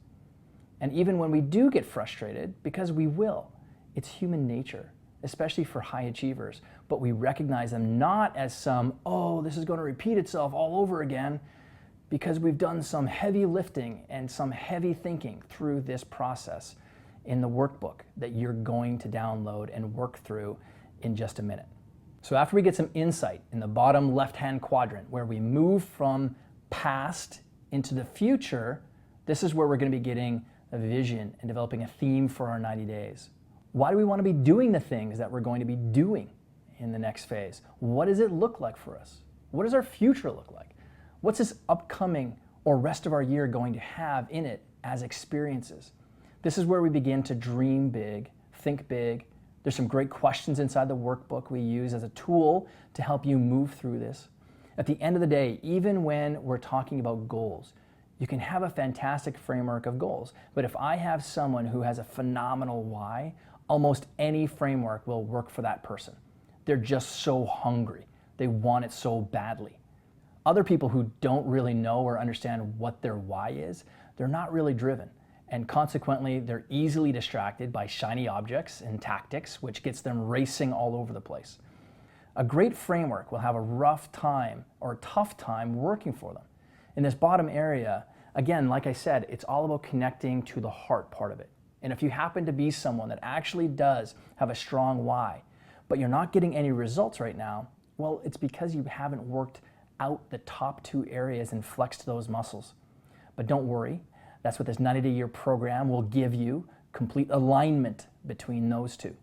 And even when we do get frustrated, because we will, it's human nature, especially for high achievers, but we recognize them not as some, oh, this is going to repeat itself all over again, because we've done some heavy lifting and some heavy thinking through this process in the workbook that you're going to download and work through in just a minute. So after we get some insight in the bottom left-hand quadrant where we move from past into the future, this is where we're going to be getting a vision and developing a theme for our 90 days. Why do we want to be doing the things that we're going to be doing in the next phase? What does it look like for us? What does our future look like? What's this upcoming or rest of our year going to have in it as experiences? This is where we begin to dream big, think big. There's some great questions inside the workbook we use as a tool to help you move through this. At the end of the day, even when we're talking about goals, you can have a fantastic framework of goals, but if I have someone who has a phenomenal why, almost any framework will work for that person. They're just so hungry. They want it so badly. Other people who don't really know or understand what their why is, they're not really driven. And consequently, they're easily distracted by shiny objects and tactics, which gets them racing all over the place. A great framework will have a rough time or tough time working for them. In this bottom area, again, like I said, it's all about connecting to the heart part of it. And if you happen to be someone that actually does have a strong why, but you're not getting any results right now, well, it's because you haven't worked out the top two areas and flexed those muscles. But don't worry, that's what this 90-day year program will give you, complete alignment between those two.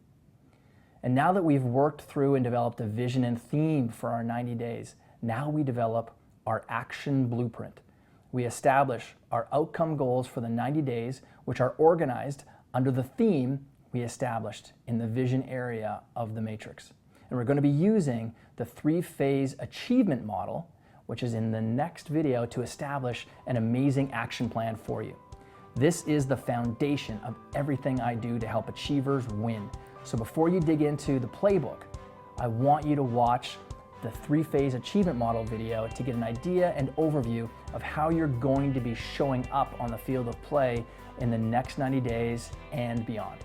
And now that we've worked through and developed a vision and theme for our 90 days, now we develop our action blueprint. We establish our outcome goals for the 90 days, which are organized under the theme we established in the vision area of the matrix. And we're going to be using the 3-phase achievement model, which is in the next video, to establish an amazing action plan for you. This is the foundation of everything I do to help achievers win. So before you dig into the playbook, I want you to watch the 3-phase achievement model video to get an idea and overview of how you're going to be showing up on the field of play in the next 90 days and beyond.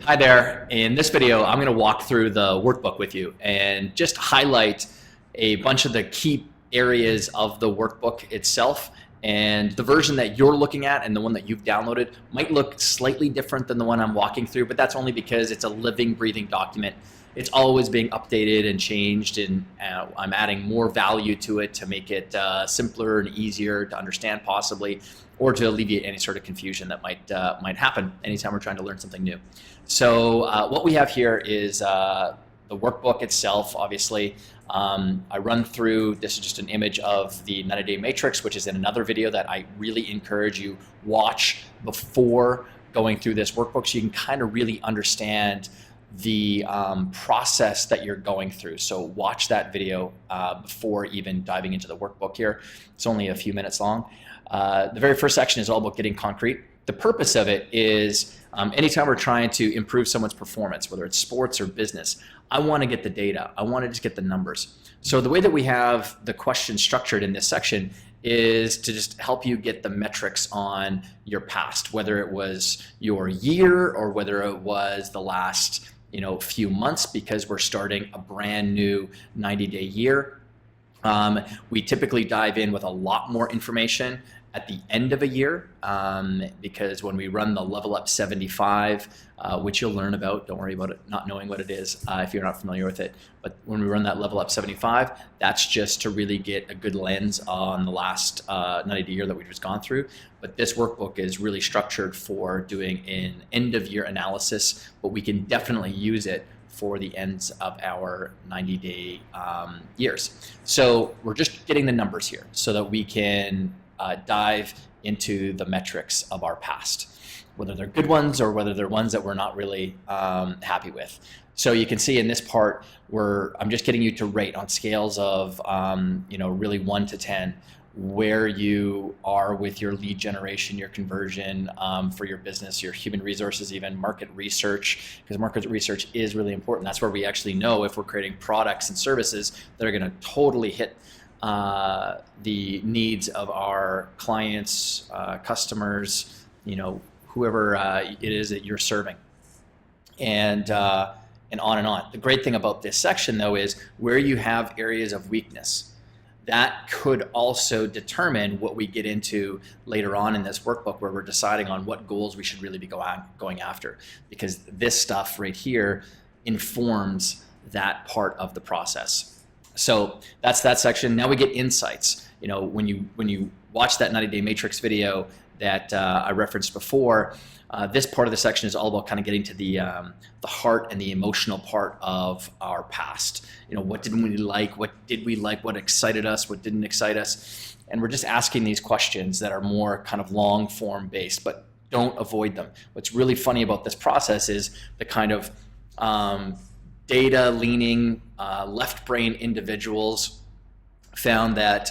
Hi there. In this video, I'm going to walk through the workbook with you and just highlight a bunch of the key areas of the workbook itself. And the version that you're looking at and the one that you've downloaded might look slightly different than the one I'm walking through, but that's only because it's a living, breathing document. It's always being updated and changed, and I'm adding more value to it to make it simpler and easier to understand possibly, or to alleviate any sort of confusion that might happen anytime we're trying to learn something new. So what we have here is the workbook itself, obviously. I run through, this is just an image of the 90-day matrix, which is in another video that I really encourage you watch before going through this workbook, so you can kind of really understand the process that you're going through. So watch that video before even diving into the workbook here. It's only a few minutes long. The very first section is all about getting concrete. The purpose of it is anytime we're trying to improve someone's performance, whether it's sports or business, I want to get the data. I want to just get the numbers. So the way that we have the question structured in this section is to just help you get the metrics on your past, whether it was your year or whether it was the last few months, because we're starting a brand new 90-day year. We typically dive in with a lot more information at the end of a year, because when we run the Level Up 75, which you'll learn about, don't worry about it not knowing what it is if you're not familiar with it, but when we run that Level Up 75, that's just to really get a good lens on the last 90-day year that we've just gone through. But this workbook is really structured for doing an end-of-year analysis, but we can definitely use it for the ends of our 90-day years. So we're just getting the numbers here so that we can dive into the metrics of our past, whether they're good ones or whether they're ones that we're not really happy with. So you can see in this part where I'm just getting you to rate on scales of really 1 to 10 where you are with your lead generation, your conversion for your business, your human resources, even market research, because market research is really important. That's where we actually know if we're creating products and services that are going to totally hit the needs of our clients, customers, whoever it is that you're serving, and on and on. The great thing about this section, though, is where you have areas of weakness. That could also determine what we get into later on in this workbook, where we're deciding on what goals we should really be going after, because this stuff right here informs that part of the process. So that's that section. Now we get insights. When you watch that 90-day matrix video that I referenced before, this part of the section is all about kind of getting to the heart and the emotional part of our past. What did we like? What did we like? What excited us? What didn't excite us? And we're just asking these questions that are more kind of long form based, but don't avoid them. What's really funny about this process is the kind of data leaning left brain individuals found that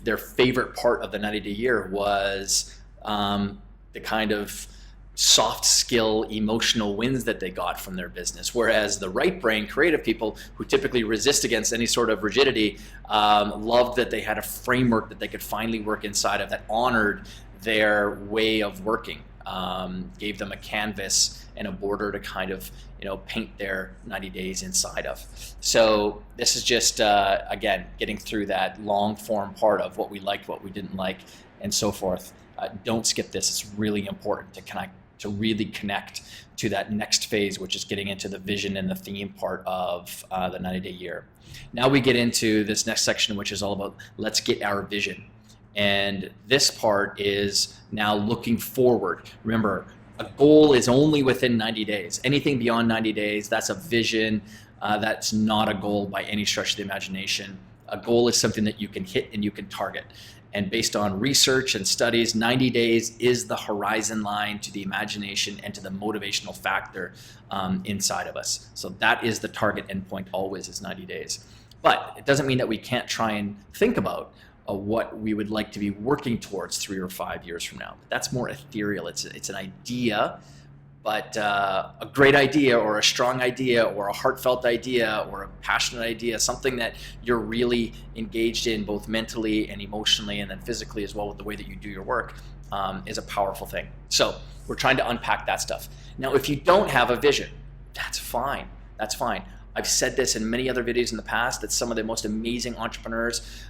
their favorite part of the 90-day year was the kind of soft skill emotional wins that they got from their business, whereas the right brain creative people, who typically resist against any sort of rigidity, loved that they had a framework that they could finally work inside of that honored their way of working, gave them a canvas and a border to kind of paint their 90 days inside of. So this is just again getting through that long form part of what we liked, what we didn't like, and so forth. Don't skip this. It's really important to really connect to that next phase, which is getting into the vision and the theme part of the 90-day year. Now we get into this next section, which is all about let's get our vision. And this part is now looking forward. Remember, a goal is only within 90 days. Anything beyond 90 days, that's a vision. That's not a goal by any stretch of the imagination. A goal is something that you can hit and you can target. And based on research and studies, 90 days is the horizon line to the imagination and to the motivational factor inside of us. So that is the target endpoint always, is 90 days. But it doesn't mean that we can't try and think about what we would like to be working towards 3 or 5 years from now. That's more ethereal. It's an idea, but a great idea or a strong idea or a heartfelt idea or a passionate idea, something that you're really engaged in both mentally and emotionally and then physically as well with the way that you do your work, is a powerful thing. So we're trying to unpack that stuff. Now, if you don't have a vision, that's fine. That's fine. I've said this in many other videos in the past that some of the most amazing entrepreneurs,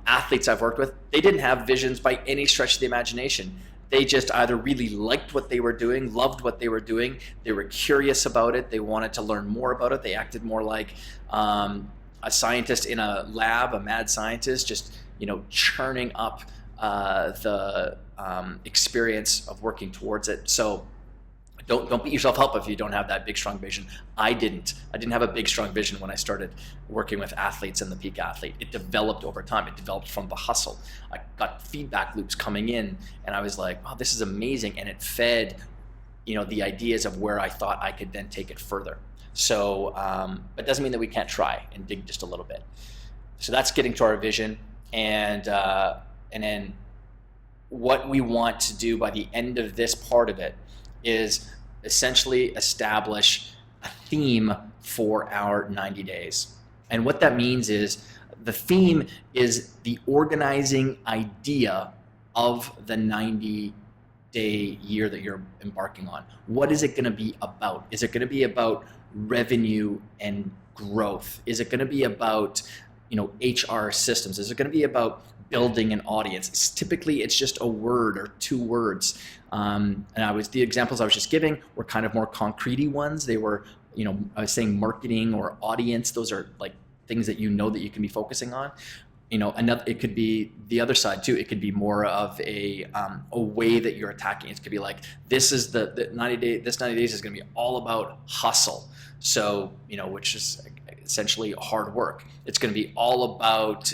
athletes I've worked with, they didn't have visions by any stretch of the imagination. They just either really liked what they were doing, loved what they were doing, they were curious about it, they wanted to learn more about it, they acted more like a scientist in a lab, a mad scientist, just churning up the experience of working towards it. So don't beat yourself up if you don't have that big, strong vision. I didn't have a big, strong vision when I started working with athletes and the peak athlete. It developed over time. It developed from the hustle. I got feedback loops coming in, and I was like, oh, this is amazing. And it fed, the ideas of where I thought I could then take it further. So, but it doesn't mean that we can't try and dig just a little bit. So that's getting to our vision. And then what we want to do by the end of this part of it is essentially establish a theme for our 90 days. And what that means is the theme is the organizing idea of the 90-day year that you're embarking on. What is it going to be about? Is it going to be about revenue and growth? Is it going to be about HR systems? Is it going to be about building an audience? Typically, it's just a word or 2 words. And the examples I was just giving were kind of more concrete-y ones. They were, I was saying marketing or audience. Those are like things that that you can be focusing on. It could be the other side too. It could be more of a way that you're attacking. It could be like, this is the 90 days. This 90 days is going to be all about hustle. So, which is essentially hard work. It's going to be all about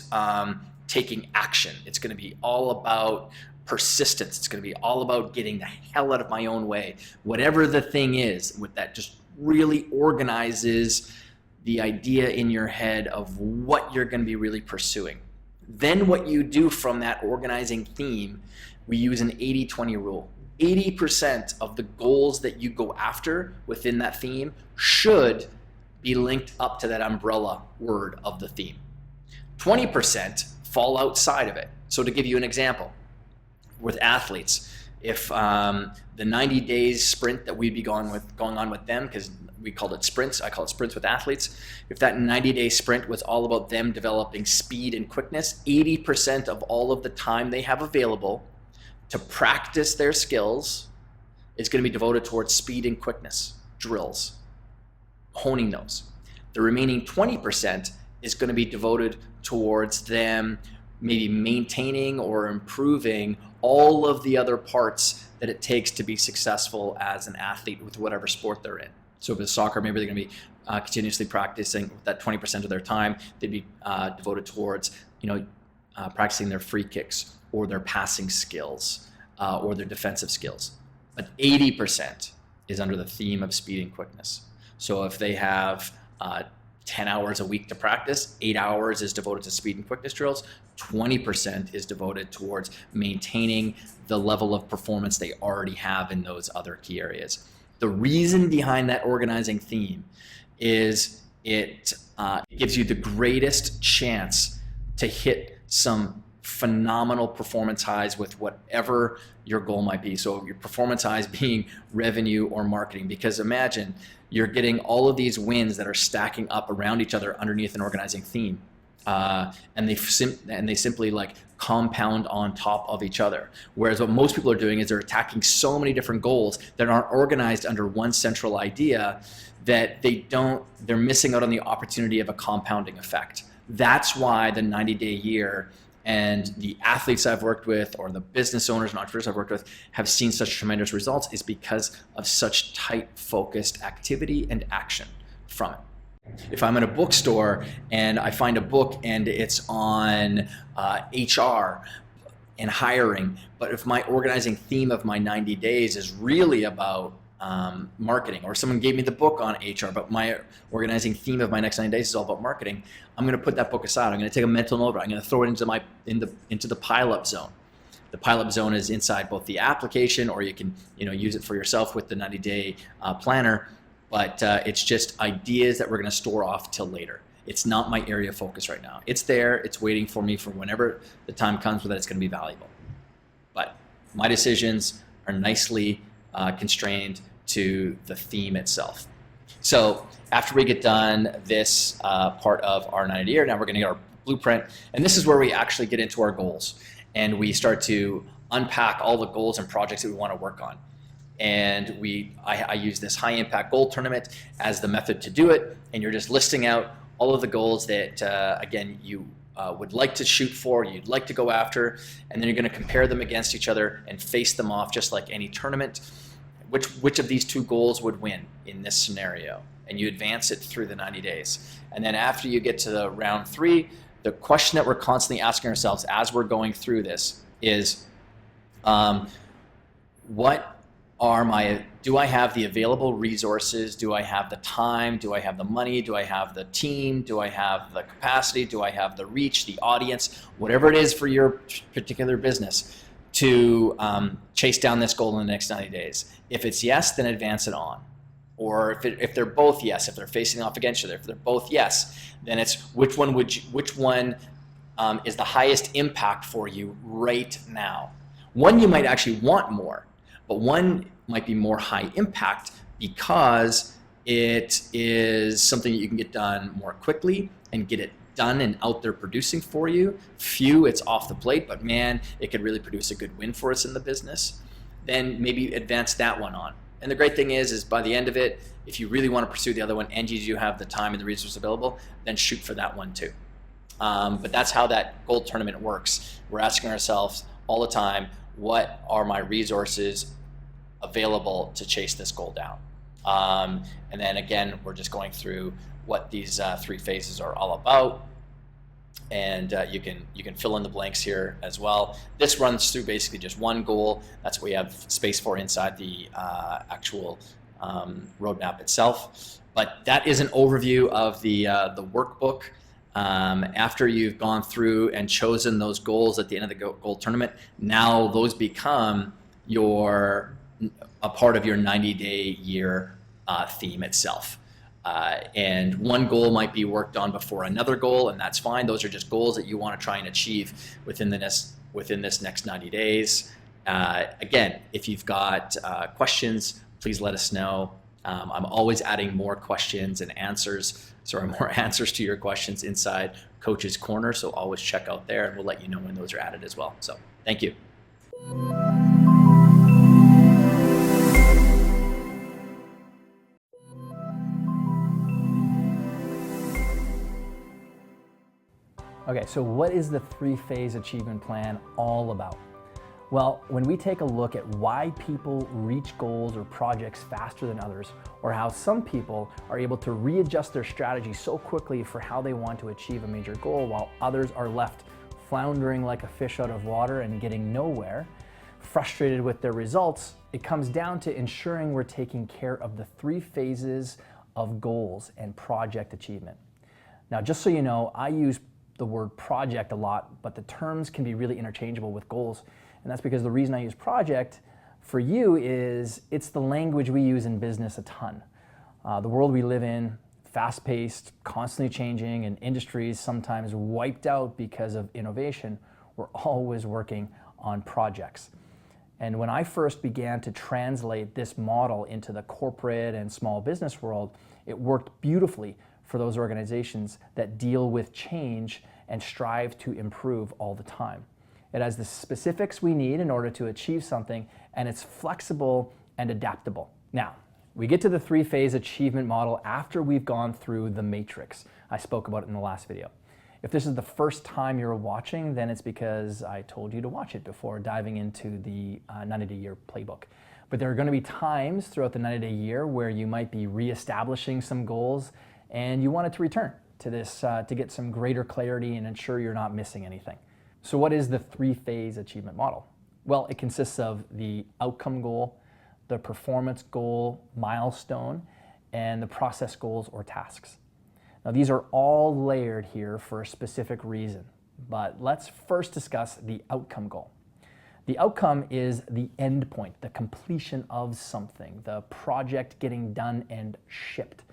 taking action. It's going to be all about persistence. It's going to be all about getting the hell out of my own way. Whatever the thing is, with that just really organizes the idea in your head of what you're going to be really pursuing. Then what you do from that organizing theme, we use an 80-20 rule. 80% of the goals that you go after within that theme should be linked up to that umbrella word of the theme. 20% fall outside of it. So to give you an example, with athletes, if the 90 days sprint that we'd be going on with them, because we called it sprints, I call it sprints with athletes. If that 90-day sprint was all about them developing speed and quickness, 80% of all of the time they have available to practice their skills is going to be devoted towards speed and quickness, drills, honing those. The remaining 20% is going to be devoted towards them maybe maintaining or improving all of the other parts that it takes to be successful as an athlete with whatever sport they're in. So with soccer, maybe they're going to be continuously practicing that 20% of their time. They'd be devoted towards, practicing their free kicks or their passing skills or their defensive skills. But 80% is under the theme of speed and quickness. So if they have 10 hours a week to practice, 8 hours is devoted to speed and quickness drills, 20% is devoted towards maintaining the level of performance they already have in those other key areas. The reason behind that organizing theme is it gives you the greatest chance to hit some phenomenal performance highs with whatever your goal might be. So your performance highs being revenue or marketing, because imagine you're getting all of these wins that are stacking up around each other underneath an organizing theme. And they simply like compound on top of each other. Whereas what most people are doing is they're attacking so many different goals that aren't organized under one central idea that they're missing out on the opportunity of a compounding effect. That's why the 90-day year and the athletes I've worked with or the business owners and entrepreneurs I've worked with have seen such tremendous results, is because of such tight, focused activity and action from it. If I'm in a bookstore and I find a book and it's on HR and hiring, but if my organizing theme of my 90 days is really about marketing, or someone gave me the book on HR, but my organizing theme of my next 90 days is all about marketing, I'm going to put that book aside. I'm going to take a mental note. I'm going to throw it into the pile-up zone. The pile-up zone is inside both the application, or you can use it for yourself with the 90-day planner. But it's just ideas that we're going to store off till later. It's not my area of focus right now. It's there. It's waiting for me for whenever the time comes where it's going to be valuable. But my decisions are nicely constrained to the theme itself. So after we get done this part of our 90-day year, now we're going to get our blueprint. And this is where we actually get into our goals. And we start to unpack all the goals and projects that we want to work on. And I use this high impact goal tournament as the method to do it. And you're just listing out all of the goals that, again, you would like to shoot for, you'd like to go after, and then you're going to compare them against each other and face them off just like any tournament. Which of these two goals would win in this scenario? And you advance it through the 90 days. And then after you get to the round 3, the question that we're constantly asking ourselves as we're going through this is, do I have the available resources? Do I have the time? Do I have the money? Do I have the team? Do I have the capacity? Do I have the reach, the audience, whatever it is for your particular business to chase down this goal in the next 90 days? If it's yes, then advance it on. Or if they're both yes, if they're facing off against each other, if they're both yes, then it's which one is the highest impact for you right now. One you might actually want more, but one might be more high impact because it is something that you can get done more quickly and get it done and out there producing for you. It's off the plate, but man, it could really produce a good win for us in the business. Then maybe advance that one on. And the great thing is by the end of it, if you really want to pursue the other one and you have the time and the resources available, then shoot for that one too. But that's how that goal tournament works. We're asking ourselves all the time, what are my resources available to chase this goal down? And then again, we're just going through what these 3 phases are all about. and you can fill in the blanks here as well. This runs through basically just one goal. That's what we have space for inside the actual roadmap itself. But that is an overview of the workbook. After you've gone through and chosen those goals at the end of the goal tournament, now those become a part of your 90-day year theme itself. And one goal might be worked on before another goal, and that's fine. Those are just goals that you want to try and achieve within this next 90 days. Again, if you've got questions, please let us know. I'm always adding more questions and answers, more answers to your questions inside Coach's Corner, so always check out there, and we'll let you know when those are added as well. So thank you. Okay, so what is the 3-phase achievement plan all about? Well, when we take a look at why people reach goals or projects faster than others, or how some people are able to readjust their strategy so quickly for how they want to achieve a major goal, while others are left floundering like a fish out of water and getting nowhere, frustrated with their results, it comes down to ensuring we're taking care of the 3 phases of goals and project achievement. Now, just so you know, I use the word project a lot, but the terms can be really interchangeable with goals. And that's because the reason I use project for you is it's the language we use in business a ton. The world we live in, fast-paced, constantly changing, and industries sometimes wiped out because of innovation, we're always working on projects. And when I first began to translate this model into the corporate and small business world, it worked beautifully for those organizations that deal with change and strive to improve all the time. It has the specifics we need in order to achieve something, and it's flexible and adaptable. Now, we get to the 3-phase achievement model after we've gone through the matrix. I spoke about it in the last video. If this is the first time you're watching, then it's because I told you to watch it before diving into the 90-day year playbook. But there are going to be times throughout the 90-day year where you might be reestablishing some goals and you want it to return to this to get some greater clarity and ensure you're not missing anything. So what is the 3-phase achievement model? Well, it consists of the outcome goal, the performance goal, milestone, and the process goals or tasks. Now, these are all layered here for a specific reason, but let's first discuss the outcome goal. The outcome is the end point, the completion of something, the project getting done and shipped.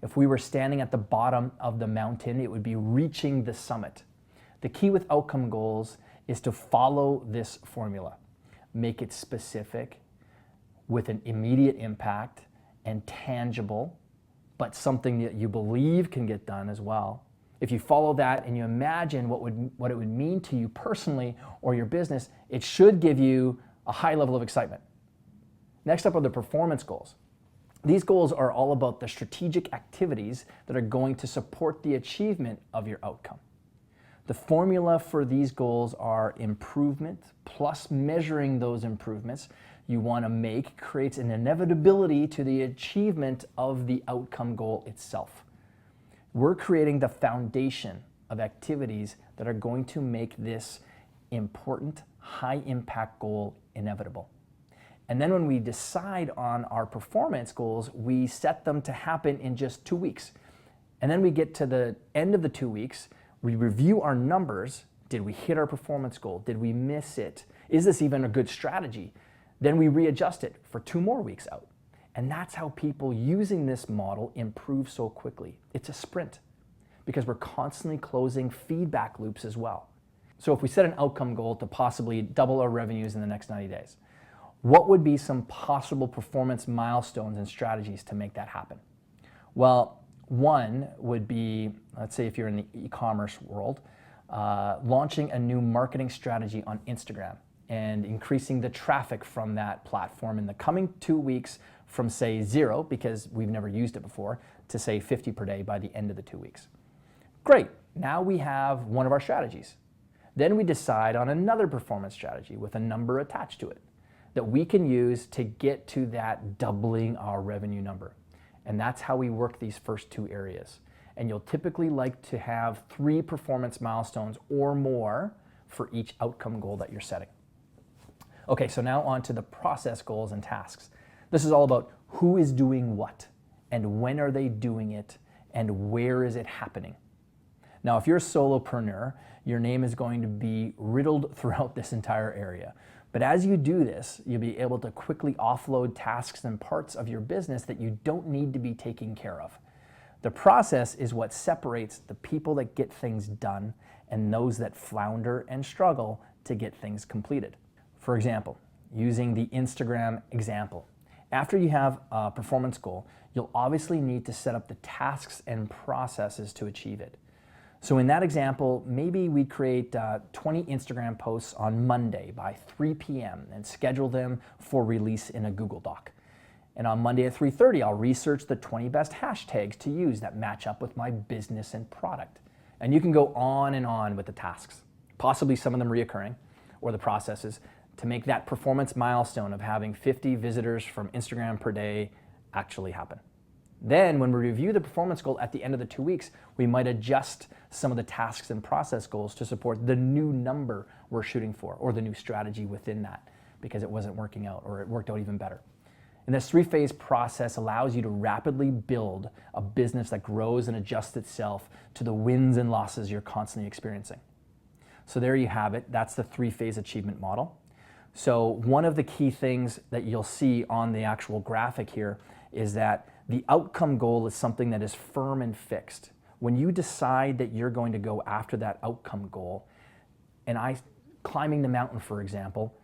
If we were standing at the bottom of the mountain, it would be reaching the summit. The key with outcome goals is to follow this formula. Make it specific, with an immediate impact, and tangible, but something that you believe can get done as well. If you follow that and you imagine what it would mean to you personally or your business, it should give you a high level of excitement. Next up are the performance goals. These goals are all about the strategic activities that are going to support the achievement of your outcome. The formula for these goals are improvement plus measuring those improvements you want to make creates an inevitability to the achievement of the outcome goal itself. We're creating the foundation of activities that are going to make this important, high-impact goal inevitable. And then when we decide on our performance goals, we set them to happen in just 2 weeks. And then we get to the end of the 2 weeks, we review our numbers. Did we hit our performance goal? Did we miss it? Is this even a good strategy? Then we readjust it for 2 more weeks out. And that's how people using this model improve so quickly. It's a sprint because we're constantly closing feedback loops as well. So if we set an outcome goal to possibly double our revenues in the next 90 days, what would be some possible performance milestones and strategies to make that happen? Well, one would be, let's say if you're in the e-commerce world, launching a new marketing strategy on Instagram and increasing the traffic from that platform in the coming 2 weeks from say 0, because we've never used it before, to say 50 per day by the end of the 2 weeks. Great, now we have one of our strategies. Then we decide on another performance strategy with a number attached to it that we can use to get to that doubling our revenue number. And that's how we work these first 2 areas. and you'll typically like to have 3 performance milestones or more for each outcome goal that you're setting. Okay, so now on to the process goals and tasks. This is all about who is doing what, and when are they doing it, and where is it happening. Now, if you're a solopreneur, your name is going to be riddled throughout this entire area. But as you do this, you'll be able to quickly offload tasks and parts of your business that you don't need to be taking care of. The process is what separates the people that get things done and those that flounder and struggle to get things completed. For example, using the Instagram example, after you have a performance goal, you'll obviously need to set up the tasks and processes to achieve it. So in that example, maybe we create 20 Instagram posts on Monday by 3 p.m. and schedule them for release in a Google Doc. And on Monday at 3:30, I'll research the 20 best hashtags to use that match up with my business and product. And you can go on and on with the tasks, possibly some of them reoccurring, or the processes, to make that performance milestone of having 50 visitors from Instagram per day actually happen. Then when we review the performance goal at the end of the 2 weeks, we might adjust some of the tasks and process goals to support the new number we're shooting for, or the new strategy within that, because it wasn't working out, or it worked out even better. And this 3-phase process allows you to rapidly build a business that grows and adjusts itself to the wins and losses you're constantly experiencing. So there you have it. That's the 3-phase achievement model. So one of the key things that you'll see on the actual graphic here is that the outcome goal is something that is firm and fixed. When you decide that you're going to go after that outcome goal, and climbing the mountain, for example,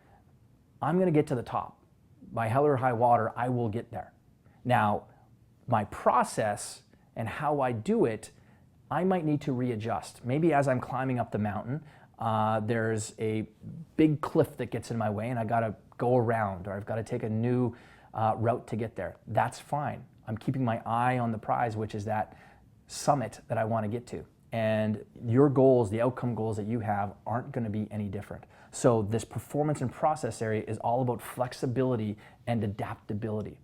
I'm going to get to the top. By hell or high water, I will get there. Now, my process and how I do it, I might need to readjust. Maybe as I'm climbing up the mountain, there's a big cliff that gets in my way and I got to go around, or I've got to take a new route to get there. That's fine. I'm keeping my eye on the prize, which is that summit that I want to get to. And your goals, the outcome goals that you have, aren't going to be any different. So this performance and process area is all about flexibility and adaptability.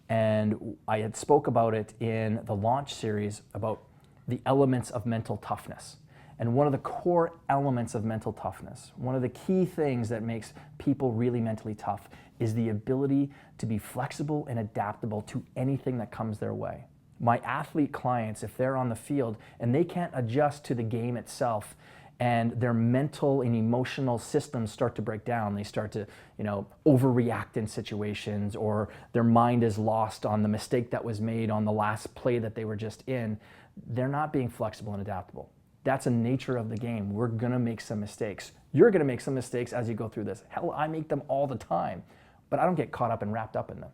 And I had spoke about it in the launch series about the elements of mental toughness. And one of the core elements of mental toughness, one of the key things that makes people really mentally tough, is the ability to be flexible and adaptable to anything that comes their way. My athlete clients, if they're on the field and they can't adjust to the game itself, and their mental and emotional systems start to break down, they start to, overreact in situations, or their mind is lost on the mistake that was made on the last play that they were just in, they're not being flexible and adaptable. That's a nature of the game. We're gonna make some mistakes. You're gonna make some mistakes as you go through this. Hell, I make them all the time, but I don't get caught up and wrapped up in them.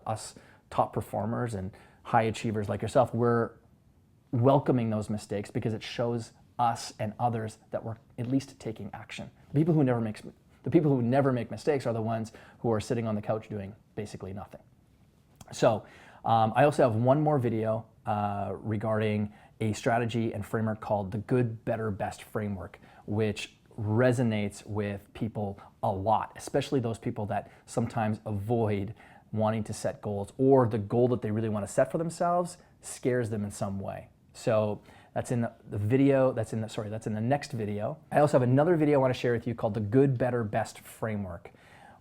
Us top performers and high achievers like yourself, we're welcoming those mistakes because it shows us and others that we're at least taking action. The people who never make mistakes are the ones who are sitting on the couch doing basically nothing. So I also have one more video regarding a strategy and framework called the Good, Better, Best framework, which resonates with people a lot, especially those people that sometimes avoid wanting to set goals, or the goal that they really want to set for themselves scares them in some way. So that's in the video, that's in the next video. I also have another video I want to share with you called the Good, Better, Best framework,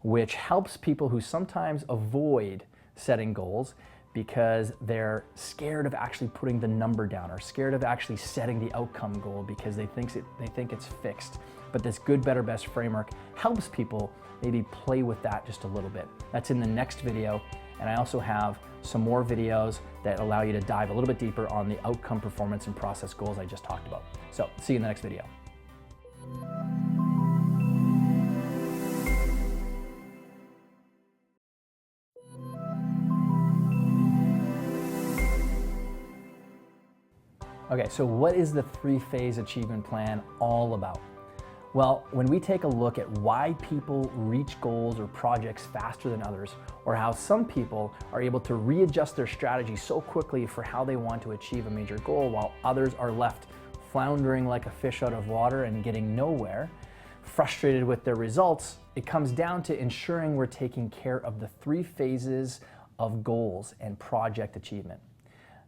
which helps people who sometimes avoid setting goals because they're scared of actually putting the number down, or scared of actually setting the outcome goal because they think it's fixed. But this Good, Better, Best framework helps people maybe play with that just a little bit. That's in the next video. And I also have some more videos that allow you to dive a little bit deeper on the outcome, performance, and process goals I just talked about. So see you in the next video. Okay, so what is the 3-phase achievement plan all about? Well, when we take a look at why people reach goals or projects faster than others, or how some people are able to readjust their strategy so quickly for how they want to achieve a major goal, while others are left floundering like a fish out of water and getting nowhere, frustrated with their results, it comes down to ensuring we're taking care of the 3 phases of goals and project achievement.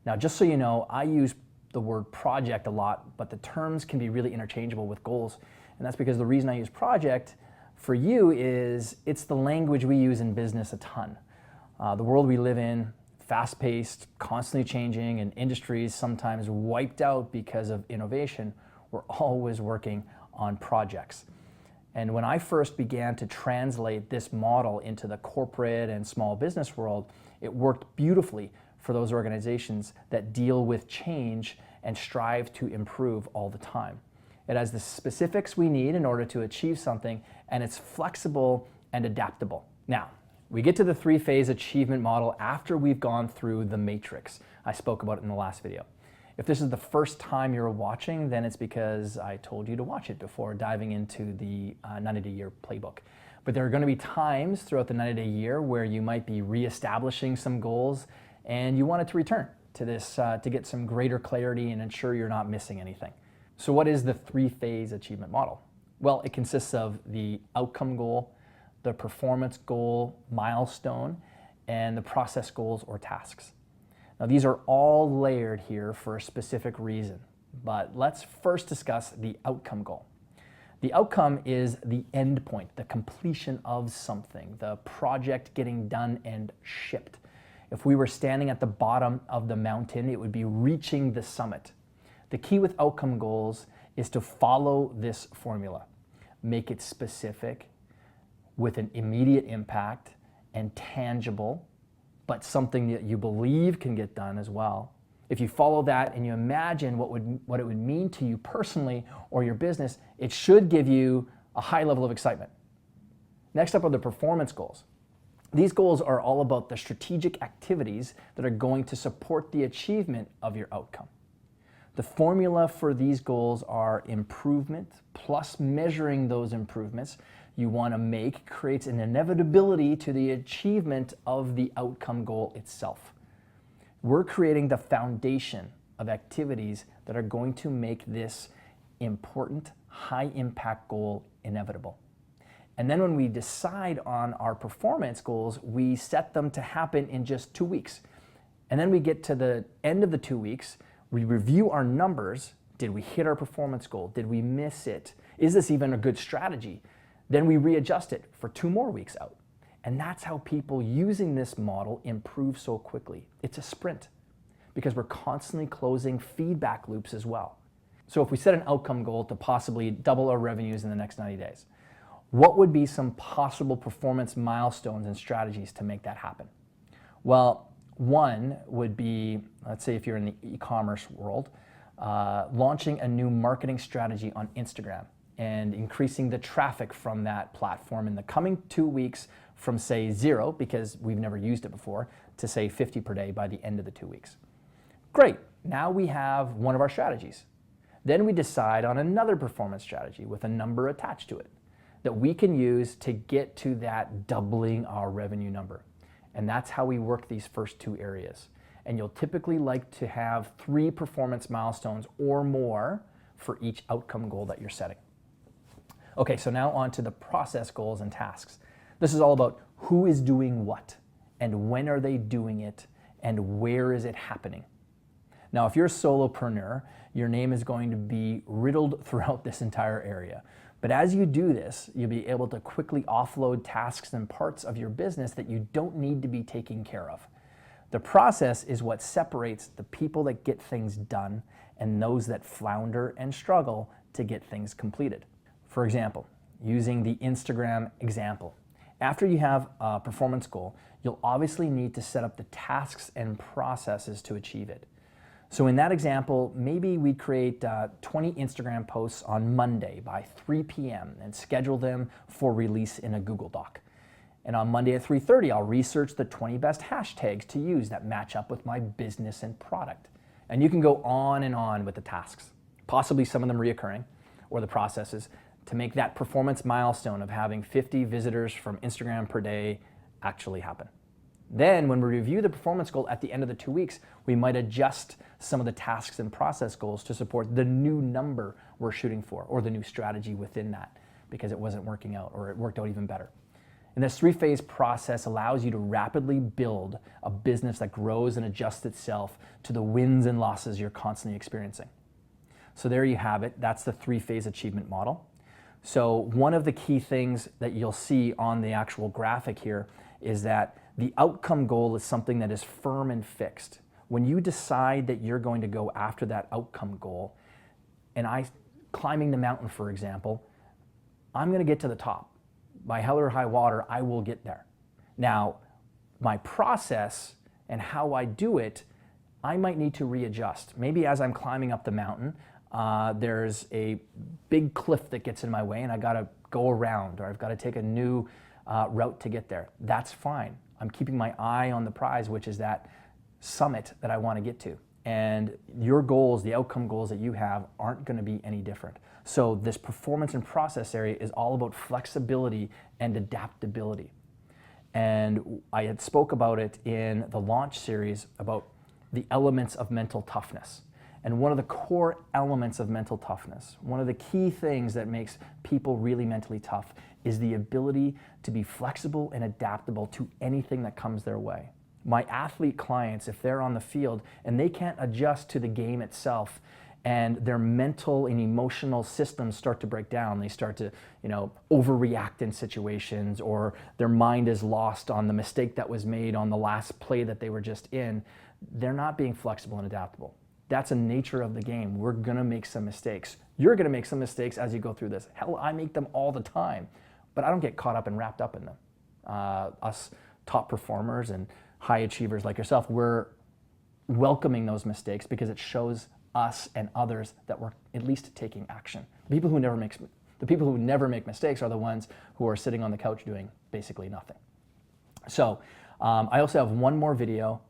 Now, just so you know, I use the word project a lot, but the terms can be really interchangeable with goals. And that's because the reason I use project for you is it's the language we use in business a ton. The world we live in, fast-paced, constantly changing, and industries sometimes wiped out because of innovation, we're always working on projects. And when I first began to translate this model into the corporate and small business world, it worked beautifully for those organizations that deal with change and strive to improve all the time. It has the specifics we need in order to achieve something, and it's flexible and adaptable. Now, we get to the three-phase achievement model after we've gone through the matrix. I spoke about it in the last video. If this is the first time you're watching, then it's because I told you to watch it before diving into the 90-day year playbook. But there are going to be times throughout the 90-day year where you might be reestablishing some goals and you want it to return to this to get some greater clarity and ensure you're not missing anything. So what is the three-phase achievement model? Well, it consists of the outcome goal, the performance goal, milestone, and the process goals or tasks. Now, these are all layered here for a specific reason, but let's first discuss the outcome goal. The outcome is the end point, the completion of something, the project getting done and shipped. If we were standing at the bottom of the mountain, it would be reaching the summit. The key with outcome goals is to follow this formula. Make it specific, with an immediate impact, and tangible, but something that you believe can get done as well. If you follow that and you imagine what it would mean to you personally or your business, it should give you a high level of excitement. Next up are the performance goals. These goals are all about the strategic activities that are going to support the achievement of your outcome. The formula for these goals are improvement plus measuring those improvements you want to make creates an inevitability to the achievement of the outcome goal itself. We're creating the foundation of activities that are going to make this important, high-impact goal inevitable. And then when we decide on our performance goals, we set them to happen in just 2 weeks. And then we get to the end of the 2 weeks, we review our numbers. Did we hit our performance goal? Did we miss it? Is this even a good strategy? Then we readjust it for 2 more weeks out. And that's how people using this model improve so quickly. It's a sprint because we're constantly closing feedback loops as well. So if we set an outcome goal to possibly double our revenues in the next 90 days, what would be some possible performance milestones and strategies to make that happen? Well, one would be, let's say if you're in the e-commerce world, launching a new marketing strategy on Instagram and increasing the traffic from that platform in the coming 2 weeks from, say, 0, because we've never used it before, to, say, 50 per day by the end of the 2 weeks. Great, now we have one of our strategies. Then we decide on another performance strategy with a number attached to it that we can use to get to that doubling our revenue number. And that's how we work these first 2 areas. And you'll typically like to have 3 performance milestones or more for each outcome goal that you're setting. Okay, so now on to the process goals and tasks. This is all about who is doing what, and when are they doing it, and where is it happening. Now, if you're a solopreneur, your name is going to be riddled throughout this entire area. But as you do this, you'll be able to quickly offload tasks and parts of your business that you don't need to be taking care of. The process is what separates the people that get things done and those that flounder and struggle to get things completed. For example, using the Instagram example, after you have a performance goal, you'll obviously need to set up the tasks and processes to achieve it. So in that example, maybe we create 20 Instagram posts on Monday by 3 p.m. and schedule them for release in a Google Doc. And on Monday at 3:30, I'll research the 20 best hashtags to use that match up with my business and product. And you can go on and on with the tasks, possibly some of them reoccurring, or the processes, to make that performance milestone of having 50 visitors from Instagram per day actually happen. Then when we review the performance goal at the end of the 2 weeks, we might adjust some of the tasks and process goals to support the new number we're shooting for or the new strategy within that because it wasn't working out or it worked out even better. And this three-phase process allows you to rapidly build a business that grows and adjusts itself to the wins and losses you're constantly experiencing. So there you have it. That's the three-phase achievement model. So one of the key things that you'll see on the actual graphic here is that the outcome goal is something that is firm and fixed. When you decide that you're going to go after that outcome goal, and climbing the mountain, for example, I'm going to get to the top. By hell or high water, I will get there. Now, my process and how I do it, I might need to readjust. Maybe as I'm climbing up the mountain, there's a big cliff that gets in my way and I got to go around, or I've got to take a new route to get there. That's fine. I'm keeping my eye on the prize, which is that summit that I want to get to. And your goals, the outcome goals that you have, aren't going to be any different. So this performance and process area is all about flexibility and adaptability. And I had spoke about it in the launch series about the elements of mental toughness. And one of the core elements of mental toughness, one of the key things that makes people really mentally tough, is the ability to be flexible and adaptable to anything that comes their way. My athlete clients, if they're on the field and they can't adjust to the game itself, and their mental and emotional systems start to break down, they start to, overreact in situations, or their mind is lost on the mistake that was made on the last play that they were just in, they're not being flexible and adaptable. That's a nature of the game. We're gonna make some mistakes. You're gonna make some mistakes as you go through this. Hell, I make them all the time, but I don't get caught up and wrapped up in them. Us top performers and high achievers like yourself, we're welcoming those mistakes because it shows us and others that we're at least taking action. The people who never make mistakes are the ones who are sitting on the couch doing basically nothing. So I also have one more video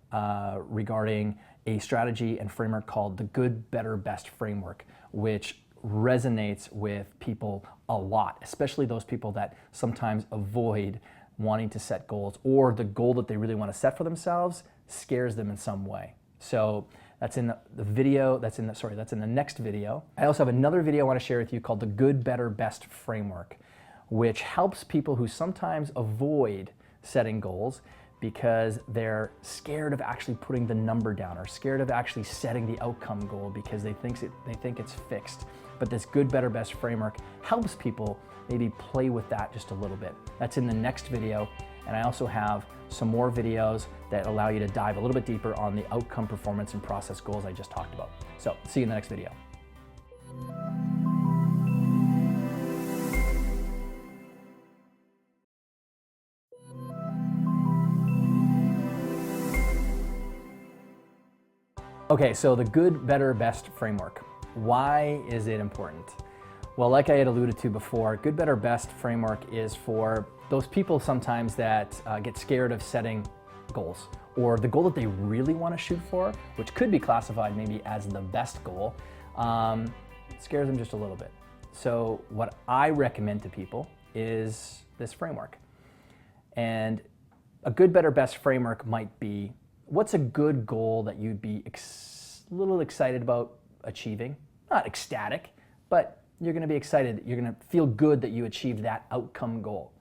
regarding a strategy and framework called the Good, Better, Best framework, which resonates with people a lot, especially those people that sometimes avoid wanting to set goals, or the goal that they really want to set for themselves scares them in some way. So that's in the video, that's in the next video. I also have another video I want to share with you called the Good, Better, Best framework, which helps people who sometimes avoid setting goals because they're scared of actually putting the number down, or scared of actually setting the outcome goal because they think it's fixed. But this Good, Better, Best framework helps people maybe play with that just a little bit. That's in the next video. And I also have some more videos that allow you to dive a little bit deeper on the outcome, performance, and process goals I just talked about. So see you in the next video. Okay, so the Good, Better, Best framework. Why is it important? Well, like I had alluded to before, Good, Better, Best framework is for those people sometimes that get scared of setting goals, or the goal that they really want to shoot for, which could be classified maybe as the best goal, scares them just a little bit. So what I recommend to people is this framework. And a Good, Better, Best framework might be, what's a good goal that you'd be a little excited about achieving? Not ecstatic, but you're going to be excited. You're going to feel good that you achieved that outcome goal.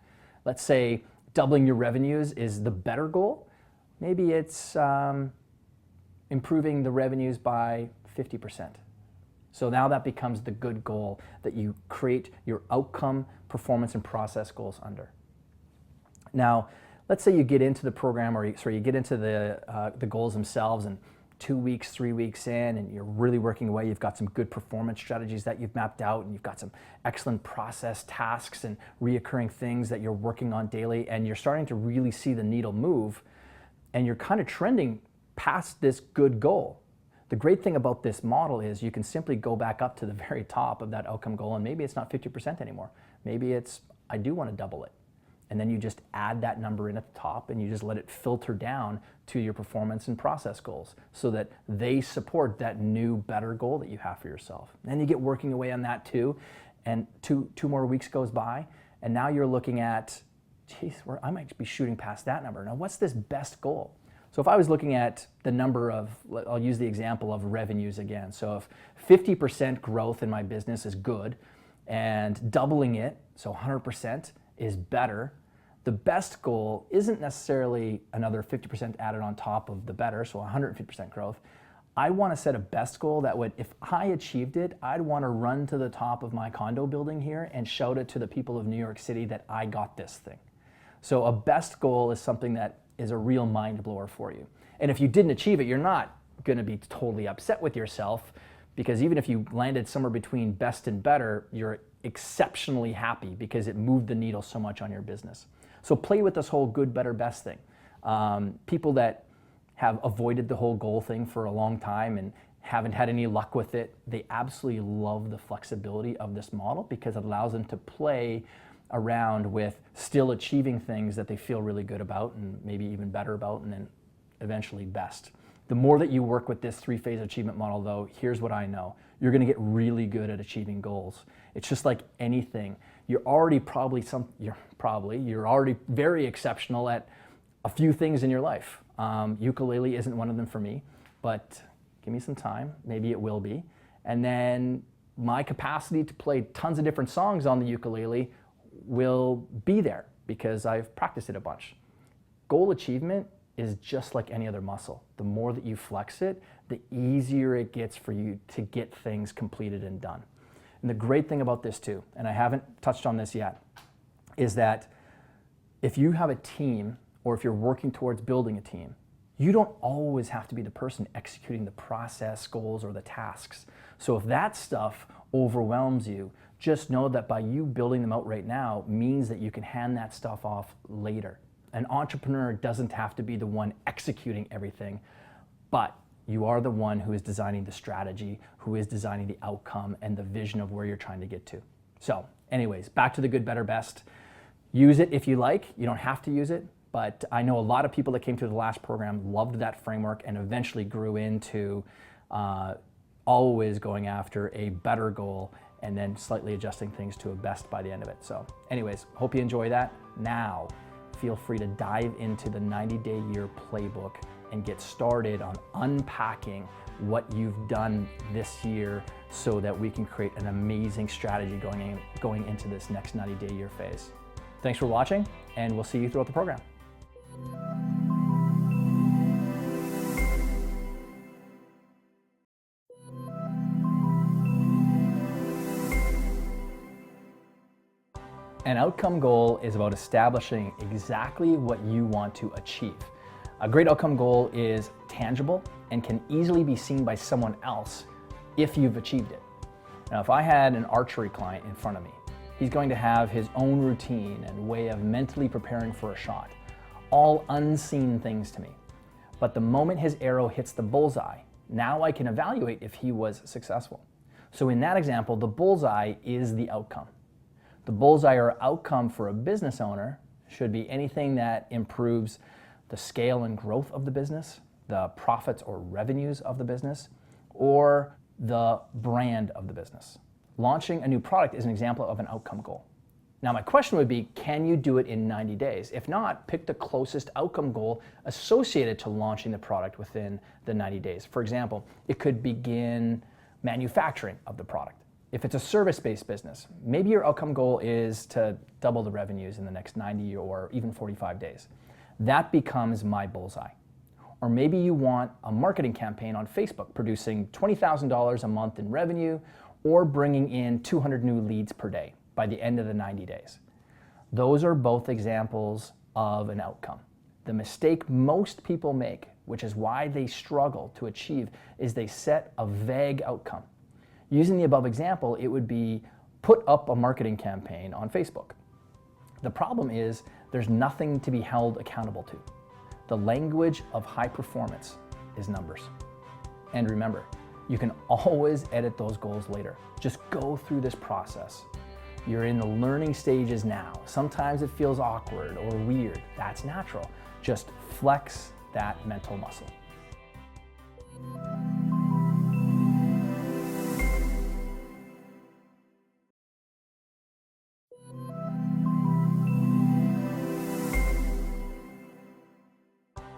Let's say doubling your revenues is the better goal. Maybe it's improving the revenues by 50%. So now that becomes the good goal that you create your outcome, performance, and process goals under. Now, let's say you get into the program, or you get into the goals themselves, and 2 weeks, 3 weeks in, and you're really working away. You've got some good performance strategies that you've mapped out, and you've got some excellent process tasks and reoccurring things that you're working on daily, and you're starting to really see the needle move, and you're kind of trending past this good goal. The great thing about this model is you can simply go back up to the very top of that outcome goal, and maybe it's not 50% anymore. Maybe it's, I do want to double it. And then you just add that number in at the top, and you just let it filter down to your performance and process goals so that they support that new, better goal that you have for yourself. And then you get working away on that too, and two more weeks goes by, and now you're looking at, geez, I might be shooting past that number. Now what's this best goal? So if I was looking at the number of, I'll use the example of revenues again. So if 50% growth in my business is good, and doubling it, so 100%, is better, The best goal isn't necessarily another 50% added on top of the better, so 150% growth. I want to set a best goal that would, if I achieved it, I'd want to run to the top of my condo building here and shout it to the people of New York City that I got this thing. So a best goal is something that is a real mind blower for you. And if you didn't achieve it, you're not going to be totally upset with yourself, because even if you landed somewhere between best and better, you're exceptionally happy because it moved the needle so much on your business. So play with this whole good, better, best thing. People that have avoided the whole goal thing for a long time and haven't had any luck with it, they absolutely love the flexibility of this model because it allows them to play around with still achieving things that they feel really good about and maybe even better about, and then eventually best. The more that you work with this three-phase achievement model, though, here's what I know. You're going to get really good at achieving goals. It's just like anything. You're already you're already very exceptional at a few things in your life. Ukulele isn't one of them for me, but give me some time. Maybe it will be. And then my capacity to play tons of different songs on the ukulele will be there because I've practiced it a bunch. Goal achievement is just like any other muscle. The more that you flex it, the easier it gets for you to get things completed and done. And the great thing about this too, and I haven't touched on this yet, is that if you have a team or if you're working towards building a team, you don't always have to be the person executing the process, goals, or the tasks. So if that stuff overwhelms you, just know that by you building them out right now means that you can hand that stuff off later. An entrepreneur doesn't have to be the one executing everything, but you are the one who is designing the strategy, who is designing the outcome and the vision of where you're trying to get to. So anyways, back to the good, better, best. Use it if you like. You don't have to use it, but I know a lot of people that came through the last program loved that framework and eventually grew into always going after a better goal and then slightly adjusting things to a best by the end of it. So anyways, hope you enjoy that. Now, feel free to dive into the 90-day year playbook and get started on unpacking what you've done this year so that we can create an amazing strategy going into this next 90-day year phase. Thanks for watching, and we'll see you throughout the program. An outcome goal is about establishing exactly what you want to achieve. A great outcome goal is tangible and can easily be seen by someone else if you've achieved it. Now, if I had an archery client in front of me, he's going to have his own routine and way of mentally preparing for a shot, all unseen things to me. But the moment his arrow hits the bullseye, now I can evaluate if he was successful. So in that example, the bullseye is the outcome. The bullseye or outcome for a business owner should be anything that improves the scale and growth of the business, the profits or revenues of the business, or the brand of the business. Launching a new product is an example of an outcome goal. Now my question would be, can you do it in 90 days? If not, pick the closest outcome goal associated to launching the product within the 90 days. For example, it could begin manufacturing of the product. If it's a service-based business, maybe your outcome goal is to double the revenues in the next 90 or even 45 days. That becomes my bullseye. Or maybe you want a marketing campaign on Facebook producing $20,000 a month in revenue or bringing in 200 new leads per day by the end of the 90 days. Those are both examples of an outcome. The mistake most people make, which is why they struggle to achieve, is they set a vague outcome. Using the above example, it would be put up a marketing campaign on Facebook. The problem is there's nothing to be held accountable to. The language of high performance is numbers. And remember, you can always edit those goals later. Just go through this process. You're in the learning stages now. Sometimes it feels awkward or weird. That's natural. Just flex that mental muscle.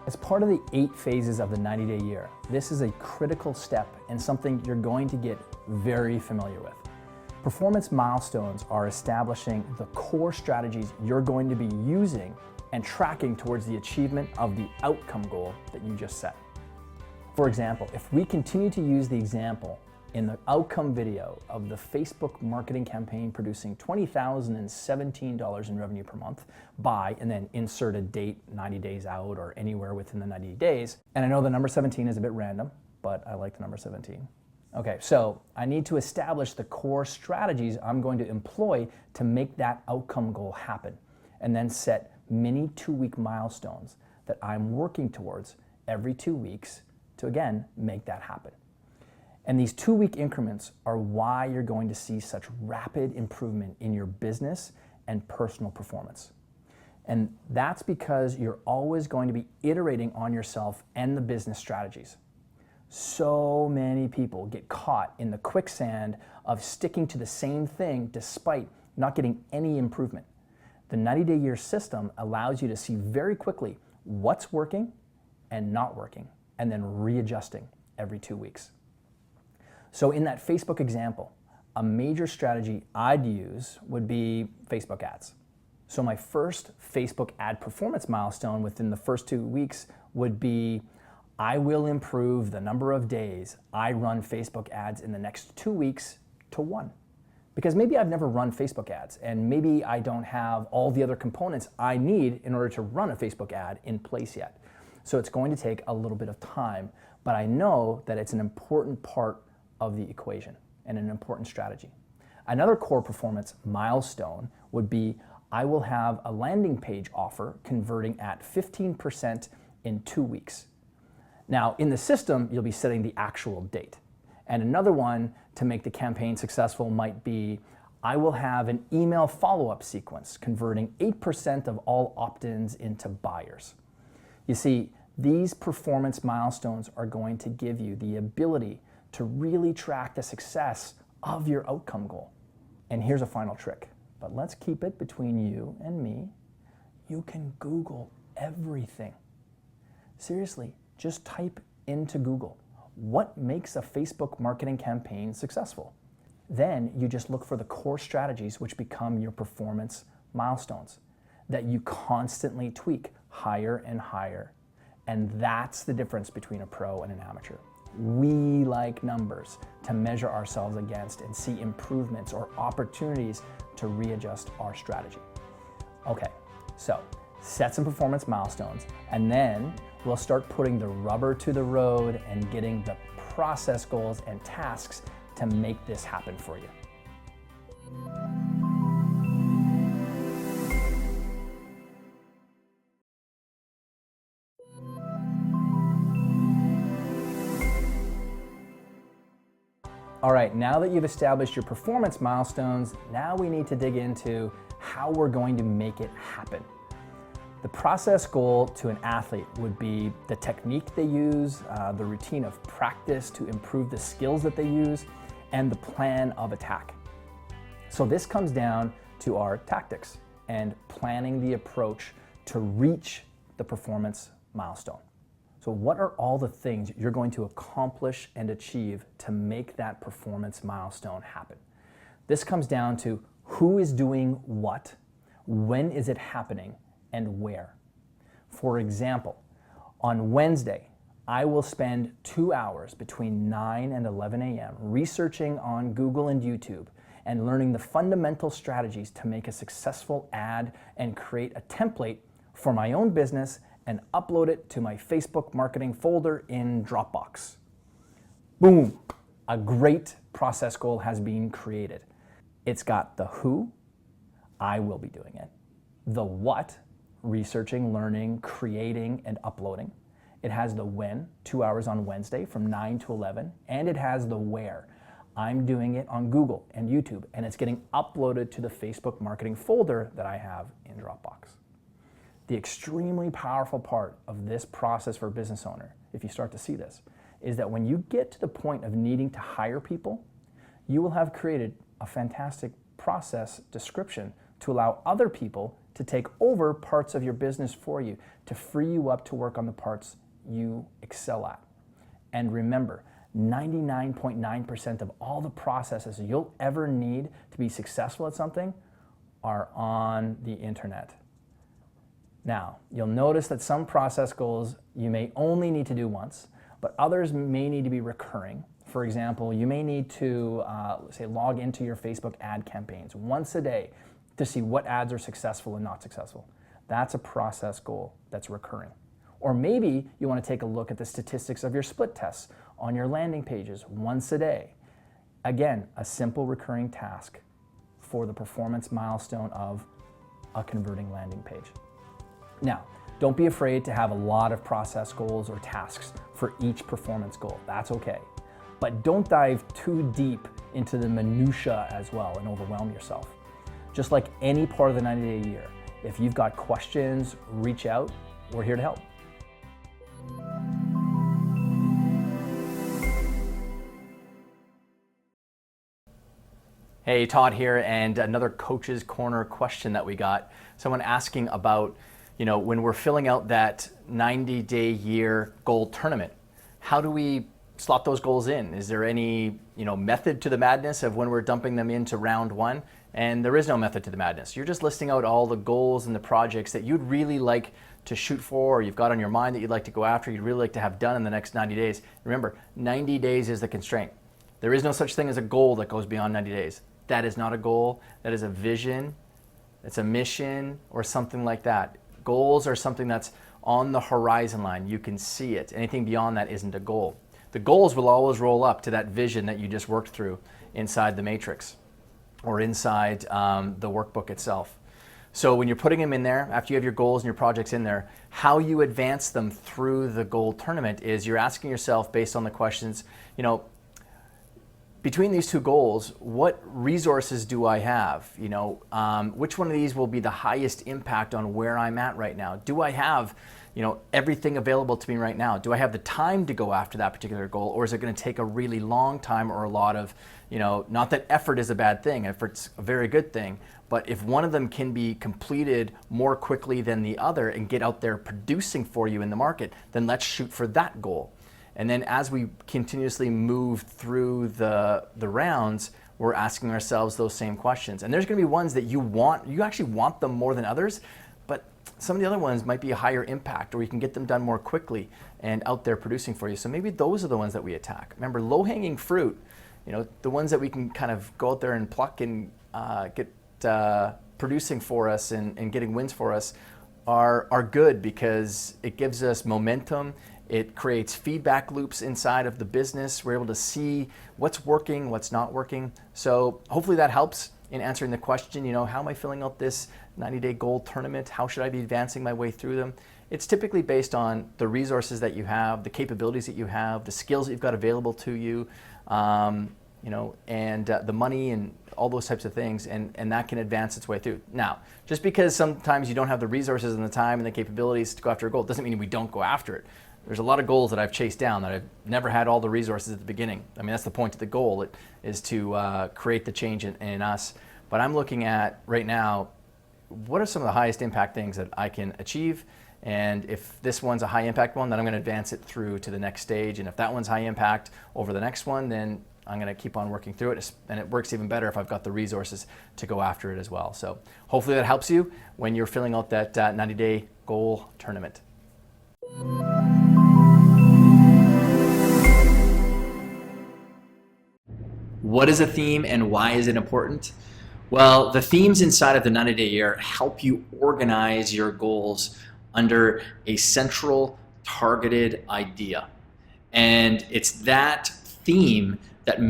As part of the 8 phases of the 90-day year, this is a critical step and something you're going to get very familiar with. Performance milestones are establishing the core strategies you're going to be using and tracking towards the achievement of the outcome goal that you just set. For example, if we continue to use the example in the outcome video of the Facebook marketing campaign producing $20,017 in revenue per month by, and then insert a date 90 days out or anywhere within the 90 days. And I know the number 17 is a bit random, but I like the number 17. Okay, so I need to establish the core strategies I'm going to employ to make that outcome goal happen, and then set mini 2-week milestones that I'm working towards every 2 weeks to, again, make that happen. And these 2-week increments are why you're going to see such rapid improvement in your business and personal performance. And that's because you're always going to be iterating on yourself and the business strategies. So many people get caught in the quicksand of sticking to the same thing despite not getting any improvement. The 90-day year system allows you to see very quickly what's working and not working, and then readjusting every 2 weeks. So in that Facebook example, a major strategy I'd use would be Facebook ads. So my first Facebook ad performance milestone within the first 2 weeks would be, I will improve the number of days I run Facebook ads in the next 2 weeks to 1. Because maybe I've never run Facebook ads, and maybe I don't have all the other components I need in order to run a Facebook ad in place yet. So it's going to take a little bit of time, but I know that it's an important part of the equation and an important strategy. Another core performance milestone would be, I will have a landing page offer converting at 15% in 2 weeks. Now, in the system, you'll be setting the actual date. And another one to make the campaign successful might be, I will have an email follow-up sequence converting 8% of all opt-ins into buyers. You see, these performance milestones are going to give you the ability to really track the success of your outcome goal. And here's a final trick, but let's keep it between you and me. You can Google everything. Seriously. Just type into Google, what makes a Facebook marketing campaign successful? Then you just look for the core strategies which become your performance milestones that you constantly tweak higher and higher. And that's the difference between a pro and an amateur. We like numbers to measure ourselves against and see improvements or opportunities to readjust our strategy. Okay, so set some performance milestones, and then we'll start putting the rubber to the road and getting the process goals and tasks to make this happen for you. All right, now that you've established your performance milestones, now we need to dig into how we're going to make it happen. The process goal to an athlete would be the technique they use, the routine of practice to improve the skills that they use, and the plan of attack. So this comes down to our tactics and planning the approach to reach the performance milestone. So what are all the things you're going to accomplish and achieve to make that performance milestone happen? This comes down to who is doing what, when is it happening, and where. For example, on Wednesday, I will spend 2 hours between 9 and 11 a.m. researching on Google and YouTube and learning the fundamental strategies to make a successful ad and create a template for my own business and upload it to my Facebook marketing folder in Dropbox. Boom, a great process goal has been created. It's got the who, I will be doing it, the what, researching, learning, creating, and uploading. It has the when, 2 hours on Wednesday from 9 to 11, and it has the where. I'm doing it on Google and YouTube, and it's getting uploaded to the Facebook marketing folder that I have in Dropbox. The extremely powerful part of this process for a business owner, if you start to see this, is that when you get to the point of needing to hire people, you will have created a fantastic process description to allow other people to take over parts of your business for you, to free you up to work on the parts you excel at. And remember, 99.9% of all the processes you'll ever need to be successful at something are on the internet. Now, you'll notice that some process goals you may only need to do once, but others may need to be recurring. For example, you may need to, say, log into your Facebook ad campaigns once a day to see what ads are successful and not successful. That's a process goal that's recurring. Or maybe you want to take a look at the statistics of your split tests on your landing pages once a day. Again, a simple recurring task for the performance milestone of a converting landing page. Now, don't be afraid to have a lot of process goals or tasks for each performance goal. That's okay. But don't dive too deep into the minutia as well and overwhelm yourself. Just like any part of the 90-day year, if you've got questions, reach out. We're here to help. Hey, Todd here, and another Coach's Corner question that we got. Someone asking about, when we're filling out that 90-day year goal tournament, how do we slot those goals in? Is there any, method to the madness of when we're dumping them into round one? And there is no method to the madness. You're just listing out all the goals and the projects that you'd really like to shoot for, or you've got on your mind that you'd like to go after, you'd really like to have done in the next 90 days. Remember, 90 days is the constraint. There is no such thing as a goal that goes beyond 90 days. That is not a goal. That is a vision. It's a mission or something like that. Goals are something that's on the horizon line. You can see it. Anything beyond that isn't a goal. The goals will always roll up to that vision that you just worked through inside the matrix or inside the workbook itself. So when you're putting them in there, after you have your goals and your projects in there, how you advance them through the goal tournament is you're asking yourself, based on the questions, between these two goals, what resources do I have? Which one of these will be the highest impact on where I'm at right now? Do I have, everything available to me right now? Do I have the time to go after that particular goal, or is it going to take a really long time or a lot of, not that effort is a bad thing, effort's a very good thing, but if one of them can be completed more quickly than the other and get out there producing for you in the market, then let's shoot for that goal. And then as we continuously move through the rounds, we're asking ourselves those same questions. And there's going to be ones that you actually want them more than others, but some of the other ones might be a higher impact, or you can get them done more quickly and out there producing for you. So maybe those are the ones that we attack. Remember, low-hanging fruit, the ones that we can kind of go out there and pluck and get producing for us and getting wins for us are good, because it gives us momentum. It creates feedback loops inside of the business. We're able to see what's working, what's not working. So hopefully that helps in answering the question, how am I filling out this 90-day goal tournament? How should I be advancing my way through them? It's typically based on the resources that you have, the capabilities that you have, the skills that you've got available to you, and the money and all those types of things, and that can advance its way through. Now, just because sometimes you don't have the resources and the time and the capabilities to go after a goal doesn't mean we don't go after it. There's a lot of goals that I've chased down that I've never had all the resources at the beginning. I mean, that's the point of the goal, is to create the change in us. But I'm looking at right now, what are some of the highest impact things that I can achieve? And if this one's a high impact one, then I'm going to advance it through to the next stage. And if that one's high impact over the next one, then I'm going to keep on working through it. And it works even better if I've got the resources to go after it as well. So hopefully that helps you when you're filling out that 90-day goal tournament. What is a theme and why is it important? Well, the themes inside of the 90-day year help you organize your goals under a central targeted idea. And it's that theme that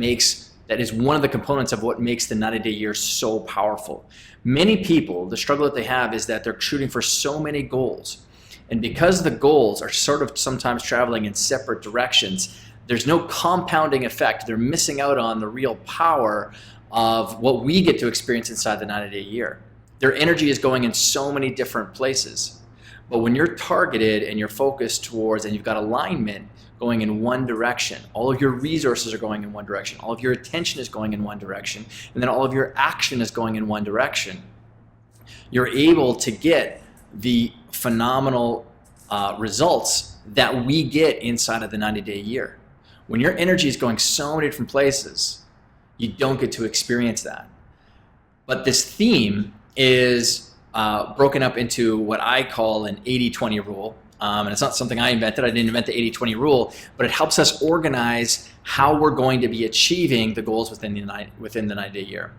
is one of the components of what makes the 90-day year so powerful. Many people, the struggle that they have is that they're shooting for so many goals. And because the goals are sort of sometimes traveling in separate directions, there's no compounding effect. They're missing out on the real power of what we get to experience inside the 90-day year. Their energy is going in so many different places. But when you're targeted and you're focused towards, and you've got alignment going in one direction, all of your resources are going in one direction, all of your attention is going in one direction, and then all of your action is going in one direction, you're able to get the phenomenal results that we get inside of the 90-day year. When your energy is going so many different places, you don't get to experience that. But this theme is broken up into what I call an 80-20 rule. And it's not something I invented. I didn't invent the 80-20 rule, but it helps us organize how we're going to be achieving the goals within the 90-day year.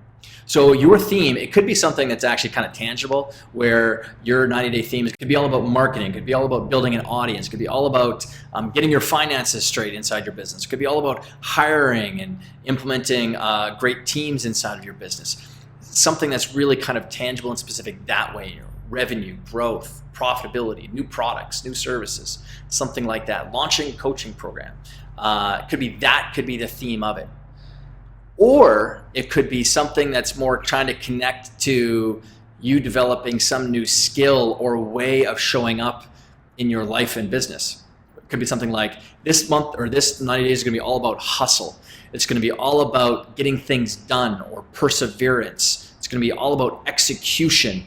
So your theme, it could be something that's actually kind of tangible, where your 90-day theme could be all about marketing, could be all about building an audience, could be all about getting your finances straight inside your business, could be all about hiring and implementing great teams inside of your business. Something that's really kind of tangible and specific that way. Revenue, growth, profitability, new products, new services, something like that. Launching a coaching program. Could be the theme of it. Or it could be something that's more trying to connect to you developing some new skill or way of showing up in your life and business. It could be something like this month or this 90 days is going to be all about hustle. It's going to be all about getting things done, or perseverance. It's going to be all about execution,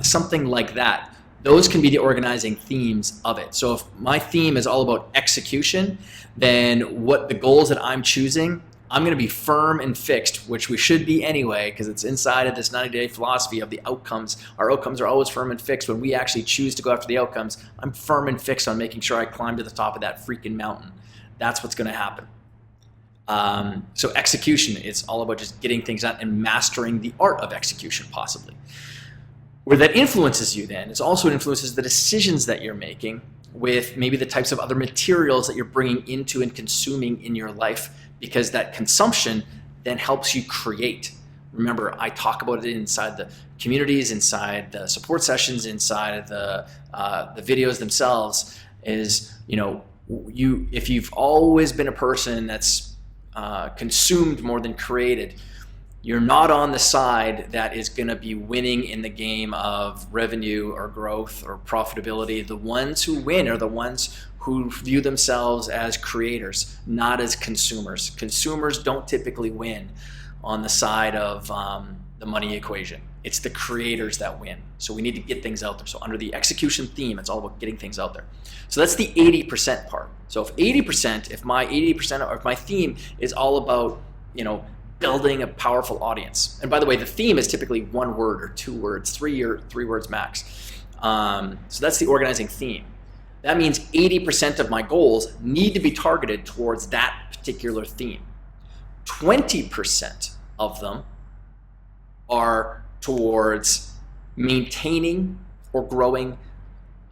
something like that. Those can be the organizing themes of it. So if my theme is all about execution, then what the goals that I'm choosing, I'm going to be firm and fixed, which we should be anyway, because it's inside of this 90-day philosophy of the outcomes. Our outcomes are always firm and fixed. When we actually choose to go after the outcomes, I'm firm and fixed on making sure I climb to the top of that freaking mountain. That's what's going to happen. So execution, it's all about just getting things done and mastering the art of execution, possibly. Where that influences you then, it also influences the decisions that you're making with maybe the types of other materials that you're bringing into and consuming in your life, because that consumption then helps you create. Remember, I talk about it inside the communities, inside the support sessions, inside the videos themselves, is, if you've always been a person that's consumed more than created, you're not on the side that is going to be winning in the game of revenue or growth or profitability. The ones who win are the ones who view themselves as creators, not as consumers. Consumers don't typically win on the side of the money equation. It's the creators that win. So we need to get things out there. So under the execution theme, it's all about getting things out there. So that's the 80% part. So if my theme is all about, building a powerful audience. And by the way, the theme is typically 1 word or 2 words, 3 words max. So that's the organizing theme. That means 80% of my goals need to be targeted towards that particular theme. 20% of them are towards maintaining or growing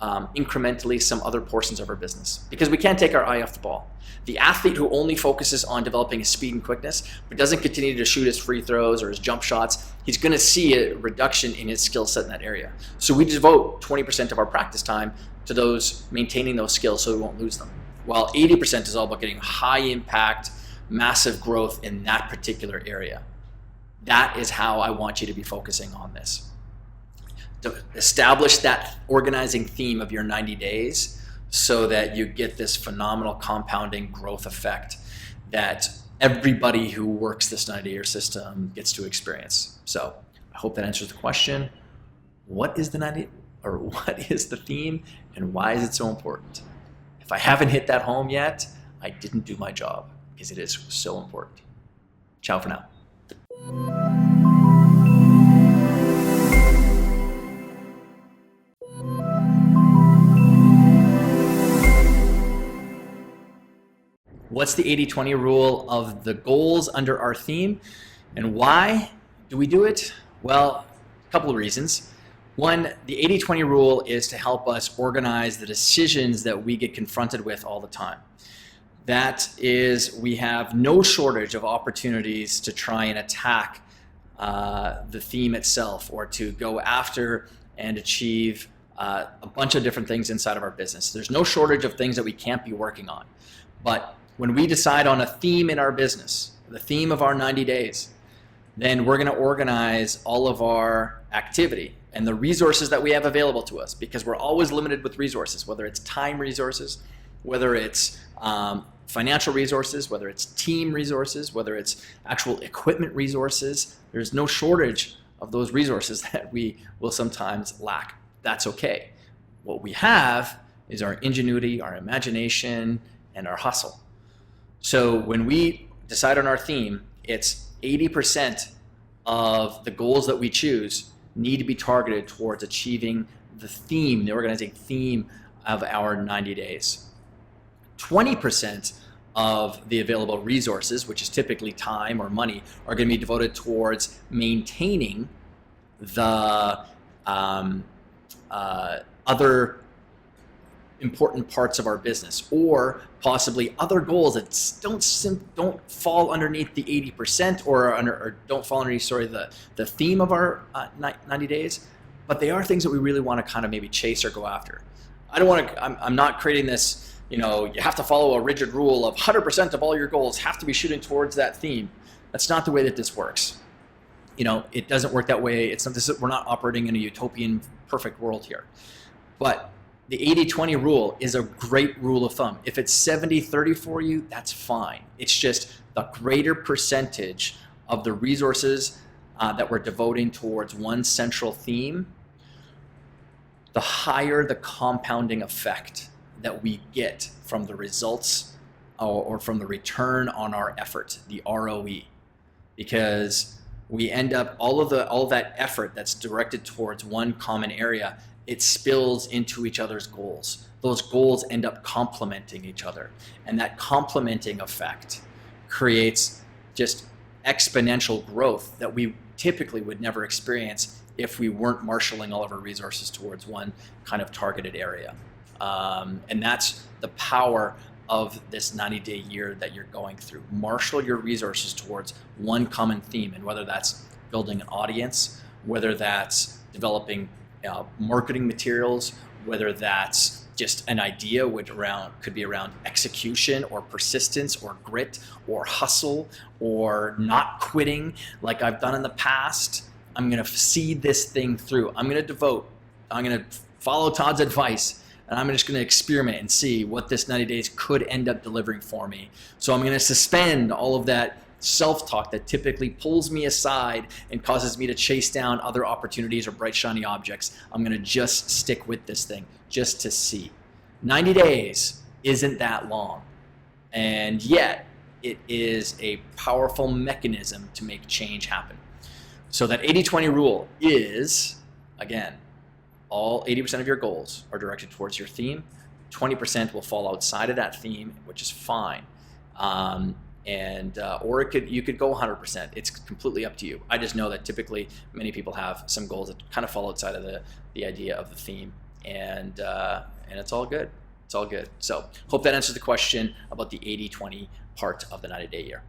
incrementally some other portions of our business, because we can't take our eye off the ball. The athlete who only focuses on developing his speed and quickness, but doesn't continue to shoot his free throws or his jump shots, he's going to see a reduction in his skill set in that area. So we devote 20% of our practice time to those maintaining those skills so we won't lose them, while 80% is all about getting high impact, massive growth in that particular area. That is how I want you to be focusing on this. To establish that organizing theme of your 90 days so that you get this phenomenal compounding growth effect that everybody who works this 90-day system gets to experience. So I hope that answers the question. What is the theme, and why is it so important? If I haven't hit that home yet, I didn't do my job, because it is so important. Ciao for now. What's the 80-20 rule of the goals under our theme, and why do we do it? Well, a couple of reasons. One, the 80-20 rule is to help us organize the decisions that we get confronted with all the time. That is, we have no shortage of opportunities to try and attack the theme itself, or to go after and achieve a bunch of different things inside of our business. There's no shortage of things that we can't be working on. But when we decide on a theme in our business, the theme of our 90 days, then we're going to organize all of our activity and the resources that we have available to us, because we're always limited with resources, whether it's time resources, whether it's financial resources, whether it's team resources, whether it's actual equipment resources. There's no shortage of those resources that we will sometimes lack. That's okay. What we have is our ingenuity, our imagination, and our hustle. So when we decide on our theme, it's 80% of the goals that we choose need to be targeted towards achieving the theme, the organizing theme of our 90 days. 20% of the available resources, which is typically time or money, are going to be devoted towards maintaining the other important parts of our business, or possibly other goals that don't fall underneath the 80% or don't fall underneath, the theme of our 90 days, but they are things that we really want to kind of maybe chase or go after. I'm not creating this, you have to follow a rigid rule of 100% of all your goals have to be shooting towards that theme. That's not the way that this works. It doesn't work that way. We're not operating in a utopian perfect world here. But the 80-20 rule is a great rule of thumb. If it's 70-30 for you, that's fine. It's just the greater percentage of the resources that we're devoting towards one central theme, the higher the compounding effect that we get from the results or from the return on our effort, the ROE. Because we end up, all of that effort that's directed towards one common area, it spills into each other's goals. Those goals end up complementing each other. And that complementing effect creates just exponential growth that we typically would never experience if we weren't marshaling all of our resources towards one kind of targeted area. And that's the power of this 90-day year that you're going through. Marshal your resources towards one common theme, and whether that's building an audience, whether that's developing marketing materials, whether that's just an idea which could be around execution or persistence or grit or hustle or not quitting like I've done in the past. I'm going to see this thing through. I'm going to follow Todd's advice, and I'm just going to experiment and see what this 90 days could end up delivering for me. So I'm going to suspend all of that self-talk that typically pulls me aside and causes me to chase down other opportunities or bright shiny objects. I'm going to just stick with this thing just to see. 90 days isn't that long, and yet it is a powerful mechanism to make change happen. So that 80-20 rule is, again, all 80% of your goals are directed towards your theme. 20% will fall outside of that theme, which is fine. Or you could go 100%. It's completely up to you. I just know that typically many people have some goals that kind of fall outside of the idea of the theme, and it's all good. It's all good. So hope that answers the question about the 80-20 part of the 90-day year.